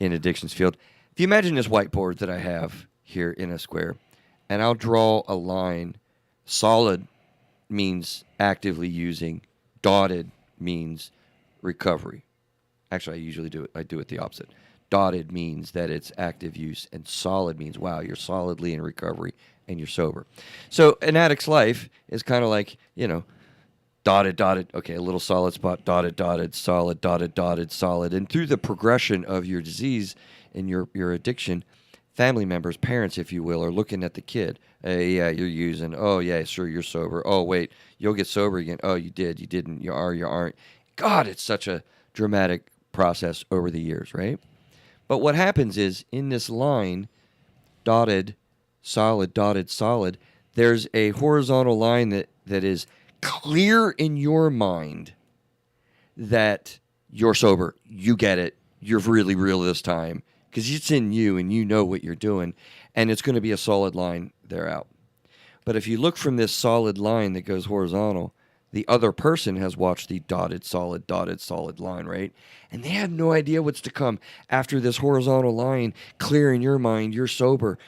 in addictions field. If you imagine this whiteboard that I have here in a square, and I'll draw a line. Solid means actively using. Dotted means recovery. Actually, I usually do it. I do it the opposite. Dotted means that it's active use, and solid means, wow, you're solidly in recovery and you're sober. So an addict's life is kind of like, dotted, okay, a little solid spot, dotted, solid, dotted, solid. And through the progression of your disease and your addiction, family members, parents, if you will, are looking at the kid. Hey, yeah, you're using. Oh, yeah, sure, you're sober. Oh, wait, you'll get sober again. Oh, you did, you didn't, you are, you aren't. God, it's such a dramatic process over the years, right? But what happens is, in this line, dotted, solid, there's a horizontal line that is clear in your mind that you're sober. You get it. You're really real this time, because it's in you and you know what you're doing, and it's going to be a solid line there out. But if you look from this solid line that goes horizontal, the other person has watched the dotted, solid line, right? And they have no idea what's to come after this horizontal line, clear in your mind, you're sober.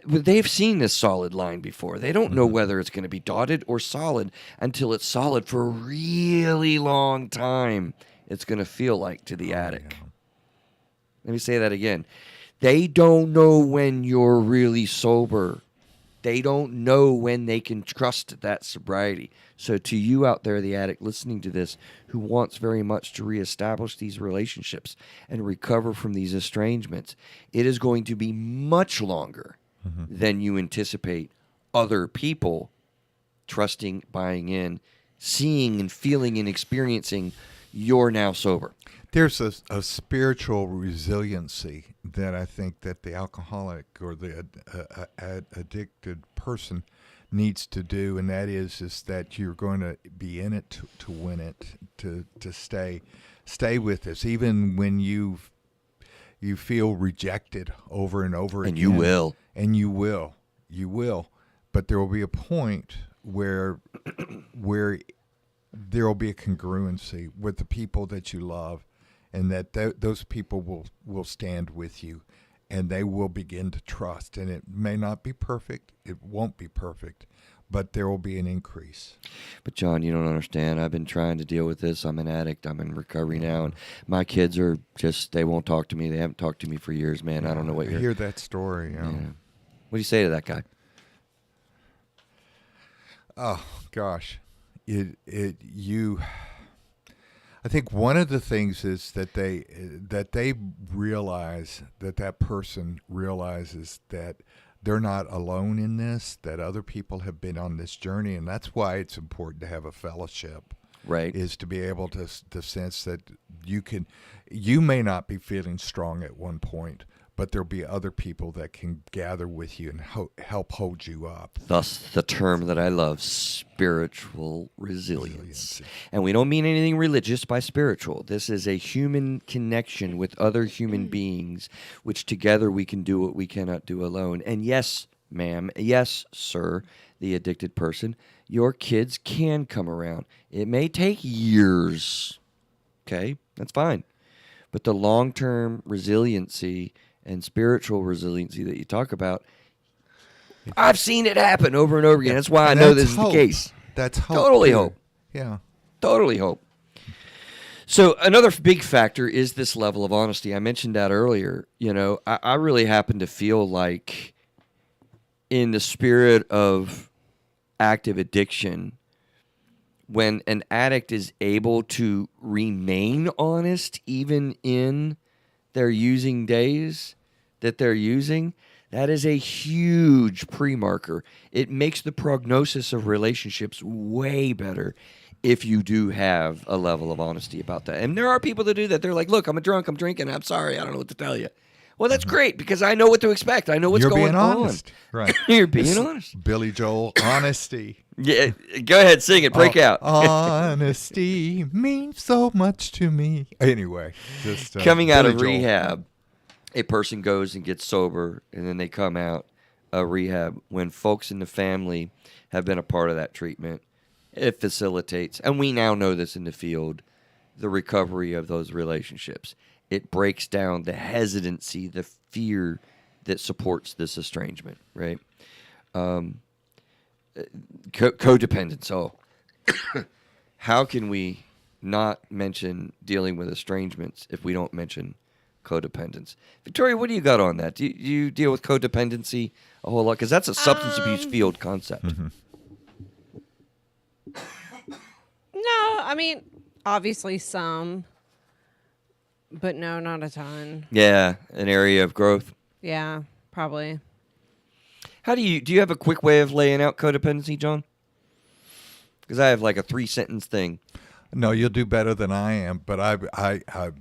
They've seen this solid line before. They don't know whether it's going to be dotted or solid until it's solid for a really long time. It's going to feel like to the addict. Yeah. Let me say that again. They don't know when you're really sober. They don't know when they can trust that sobriety. So to you out there, the addict listening to this, who wants very much to reestablish these relationships and recover from these estrangements, it is going to be much longer than you anticipate other people trusting, buying in, seeing and feeling and experiencing you're now sober. There's a spiritual resiliency that I think that the alcoholic or the addicted person needs to do, and that is that you're going to be in it to win it, to stay with this, even when you feel rejected over and over again. And you will. And you will. But there will be a point where there will be a congruency with the people that you love, and that those people will stand with you, and they will begin to trust. And it may not be perfect. It won't be perfect, but there will be an increase. But, John, you don't understand. I've been trying to deal with this. I'm an addict. I'm in recovery now, and my kids are just, they won't talk to me. They haven't talked to me for years, man. I don't know what you're... I hear that story. Yeah. What do you say to that guy? Oh, gosh. I think one of the things is that they realize that person realizes that they're not alone in this, that other people have been on this journey, and that's why it's important to have a fellowship. Right. Is to be able to sense that you may not be feeling strong at one point, but there'll be other people that can gather with you and help hold you up. Thus, the term that I love, spiritual resilience. And we don't mean anything religious by spiritual. This is a human connection with other human beings, which together we can do what we cannot do alone. And yes, ma'am, yes, sir, the addicted person, your kids can come around. It may take years. Okay, that's fine. But the long-term resiliency and spiritual resiliency that you talk about, I've seen it happen over and over again. That's why I know this is the case. That's hope. Totally too. hope. Yeah. Totally hope. So another big factor is this level of honesty. I mentioned that earlier. I really happen to feel like in the spirit of active addiction, when an addict is able to remain honest even in their using days that they're using, that is a huge pre-marker. It makes the prognosis of relationships way better if you do have a level of honesty about that. And there are people that do that. They're like, look, I'm a drunk, I'm drinking, I'm sorry, I don't know what to tell you. Well, that's great because I know what to expect. I know what's going on. You're being honest. Right. You're being honest. Billy Joel, honesty. Yeah, go ahead, sing it, break out. Honesty means so much to me. Anyway, just coming out Billy of Joel. rehab, a person goes and gets sober, and then they come out of rehab. When folks in the family have been a part of that treatment, it facilitates, and we now know this in the field, the recovery of those relationships. It breaks down the hesitancy, the fear that supports this estrangement, right? Codependence. Oh, how can we not mention dealing with estrangements if we don't mention codependence? Victoria, what do you got on that? Do you deal with codependency a whole lot? Because that's a substance abuse field concept. Mm-hmm. No, I mean, obviously some, but no, not a ton. Yeah, an area of growth. Yeah, probably. How do you have a quick way of laying out codependency, John? Because I have like a 3-sentence thing. No, you'll do better than I am, but I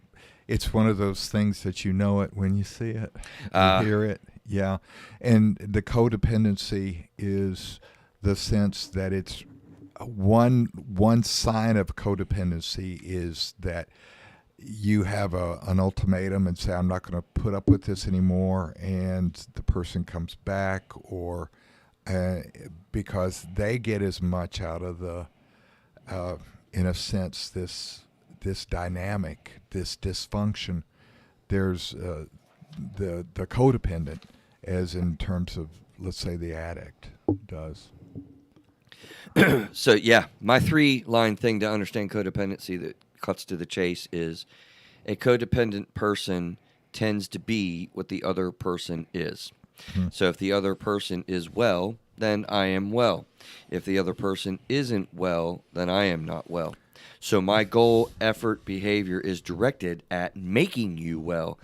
it's one of those things that you know it when you see it, you hear it. Yeah. And the codependency is the sense that it's one sign of codependency is that you have an ultimatum and say, I'm not going to put up with this anymore, and the person comes back, or because they get as much out of the in a sense this dynamic, this dysfunction. There's the codependent, as in terms of, let's say, the addict does. So, yeah, my 3-line thing to understand codependency that cuts to the chase is a codependent person tends to be what the other person is. So if the other person is well, then I am well. If the other person isn't well, then I am not well. So my goal, effort, behavior is directed at making you well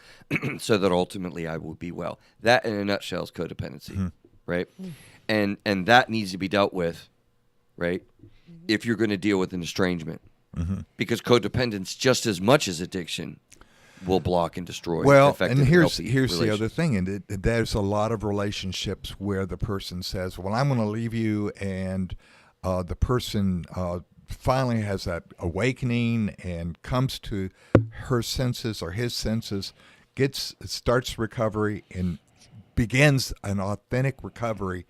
so that ultimately I will be well. That, in a nutshell, is codependency, right? And that needs to be dealt with, right, if you're going to deal with an estrangement. Because codependence, just as much as addiction, will block and destroy. Well, effective and here's relations. the other thing, and there's a lot of relationships where the person says, well, I'm going to leave you, and the person finally has that awakening and comes to her senses or his senses, starts recovery and begins an authentic recovery,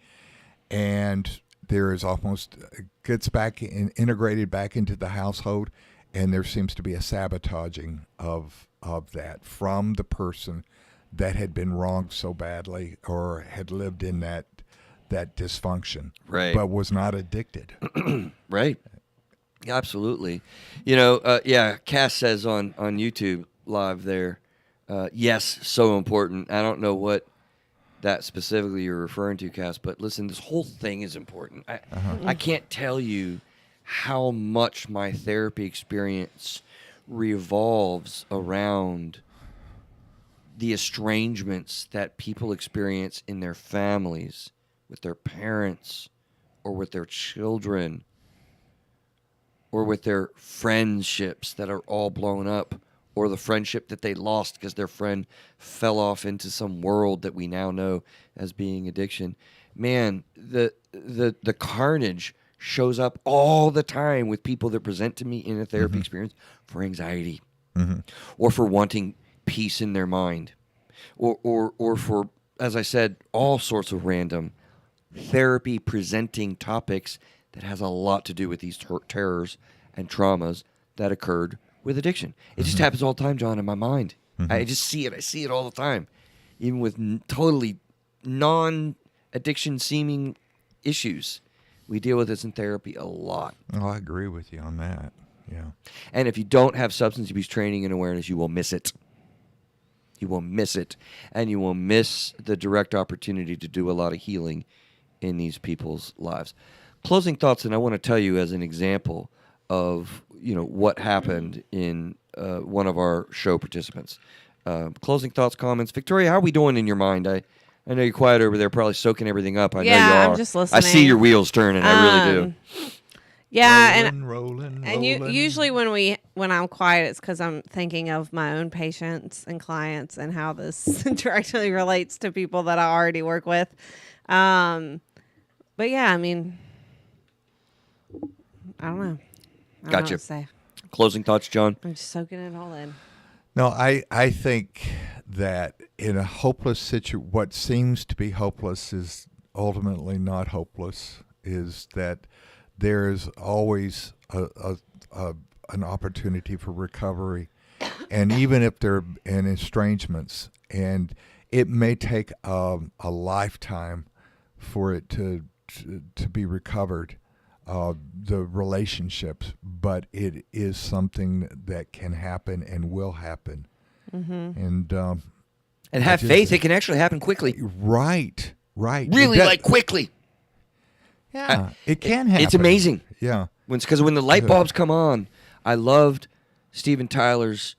and there is almost gets back integrated back into the household, and there seems to be a sabotaging of that from the person that had been wronged so badly or had lived in that dysfunction, right, but was not addicted. Right. Absolutely. Cass says on YouTube live there, yes, so important. I don't know what that specifically you're referring to, Cass, but listen, this whole thing is important. I can't tell you how much my therapy experience revolves around the estrangements that people experience in their families, with their parents, or with their children, or with their friendships that are all blown up, or the friendship that they lost because their friend fell off into some world that we now know as being addiction. Man, the carnage shows up all the time with people that present to me in a therapy experience for anxiety, or for wanting peace in their mind, or for, as I said, all sorts of random therapy presenting topics that has a lot to do with these terrors and traumas that occurred with addiction. It just happens all the time, John, in my mind. I just see it. I see it all the time. even with totally non-addiction seeming issues. We deal with this in therapy a lot. Oh, I agree with you on that. Yeah. And if you don't have substance abuse training and awareness, you will miss it. You will miss it. And you will miss the direct opportunity to do a lot of healing in these people's lives. Closing thoughts, and I want to tell you as an example of what happened in one of our show participants. Closing thoughts, comments. Victoria, how are we doing in your mind? I know you're quiet over there, probably soaking everything up. I know you are. I'm just listening. I see your wheels turning. I really do. Yeah, rolling. Usually when I'm quiet, it's because I'm thinking of my own patients and clients and how this directly relates to people that I already work with. But yeah, I mean, I don't know. I don't know Gotcha. what to say. Closing thoughts, John. I'm just soaking it all in. No, I think that in a hopeless situation, what seems to be hopeless is ultimately not hopeless, is that there is always an opportunity for recovery. And even if there are estrangements, and it may take a lifetime for it to be recovered, the relationships, but it is something that can happen and will happen. Mm-hmm. And have faith. It can actually happen quickly. Right. Really, quickly. Yeah, it can happen. It's amazing. Yeah. Because when the light bulbs come on, I loved Steven Tyler's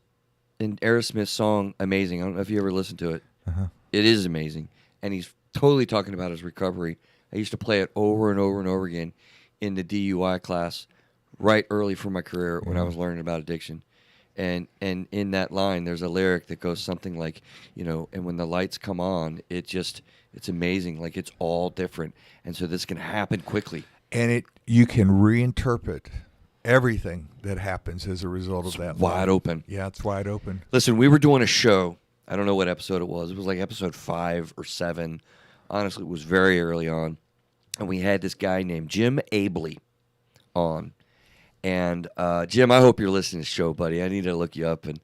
and Aerosmith's song "Amazing." I don't know if you ever listened to it. Uh-huh. It is amazing, and he's totally talking about his recovery. I used to play it over and over and over again in the DUI class, right early for my career when I was learning about addiction. And in that line, there's a lyric that goes something like, and when the lights come on, it's amazing. Like, it's all different. And so this can happen quickly. And you can reinterpret everything that happens as a result of that. Wide open. Yeah, it's wide open. Listen, we were doing a show. I don't know what episode it was. It was like episode 5 or 7. Honestly, it was very early on. And we had this guy named Jim Abley on. And Jim, I hope you're listening to the show, buddy. I need to look you up and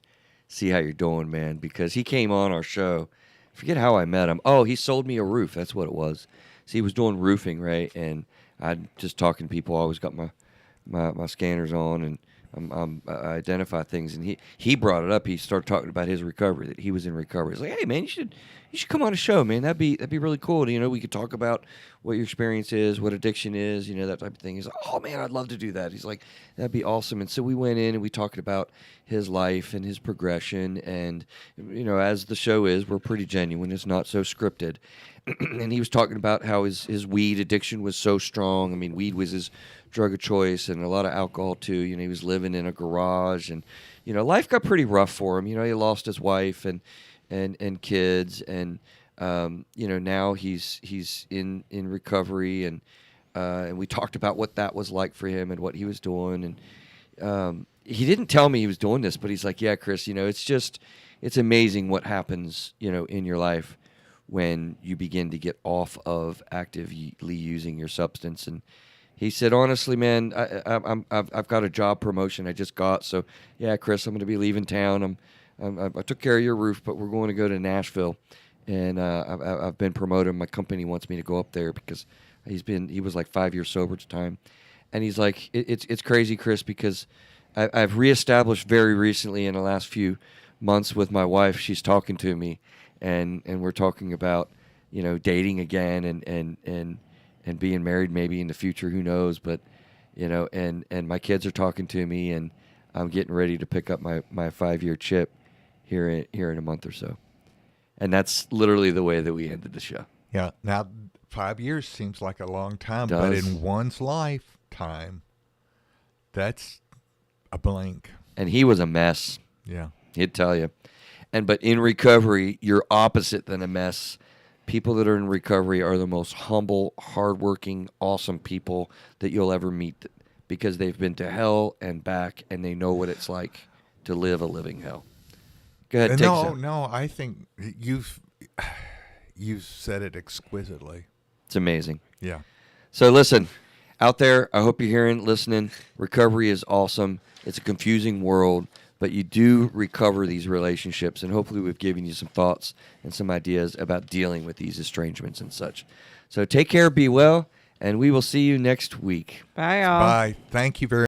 see how you're doing, man, because he came on our show. I forget how I met him. Oh, he sold me a roof. That's what it was. So he was doing roofing, right? And I'm just talking to people. I always got my scanners on, and I identify things. And he brought it up. He started talking about his recovery, that he was in recovery. He's like, hey, man, you should come on a show, man. That'd be really cool. We could talk about what your experience is, what addiction is, that type of thing. He's like, oh, man, I'd love to do that. He's like, that'd be awesome. And so we went in and we talked about his life and his progression. And, as the show is, we're pretty genuine. It's not so scripted. And he was talking about how his weed addiction was so strong. I mean, weed was his drug of choice, and a lot of alcohol too. He was living in a garage, and life got pretty rough for him. He lost his wife and kids, and now he's in recovery, and we talked about what that was like for him and what he was doing. And he didn't tell me he was doing this, but he's like, yeah, Chris, it's amazing what happens in your life when you begin to get off of actively using your substance. And he said, honestly, man, I've got a job promotion I just got. So, yeah, Chris, I'm going to be leaving town. I took care of your roof, but we're going to go to Nashville. And I've been promoted. My company wants me to go up there because he was like 5 years sober at the time. And he's like, it's crazy, Chris, because I've reestablished very recently in the last few months with my wife. She's talking to me. And we're talking about, dating again and being married maybe in the future, who knows? But, and my kids are talking to me, and I'm getting ready to pick up my 5-year chip here in a month or so. And that's literally the way that we ended the show. Yeah. Now, 5 years seems like a long time, Does. but in one's lifetime, that's a blink. And he was a mess. Yeah. He'd tell you. But in recovery, you're opposite than a mess. People that are in recovery are the most humble, hardworking, awesome people that you'll ever meet because they've been to hell and back, and they know what it's like to live a living hell. Go ahead, take some. No, I think you've said it exquisitely. It's amazing. Yeah. So listen, out there, I hope you're listening. Recovery is awesome. It's a confusing world, but you do recover these relationships, and hopefully we've given you some thoughts and some ideas about dealing with these estrangements and such. So take care, be well, and we will see you next week. Bye, y'all. Bye. Thank you very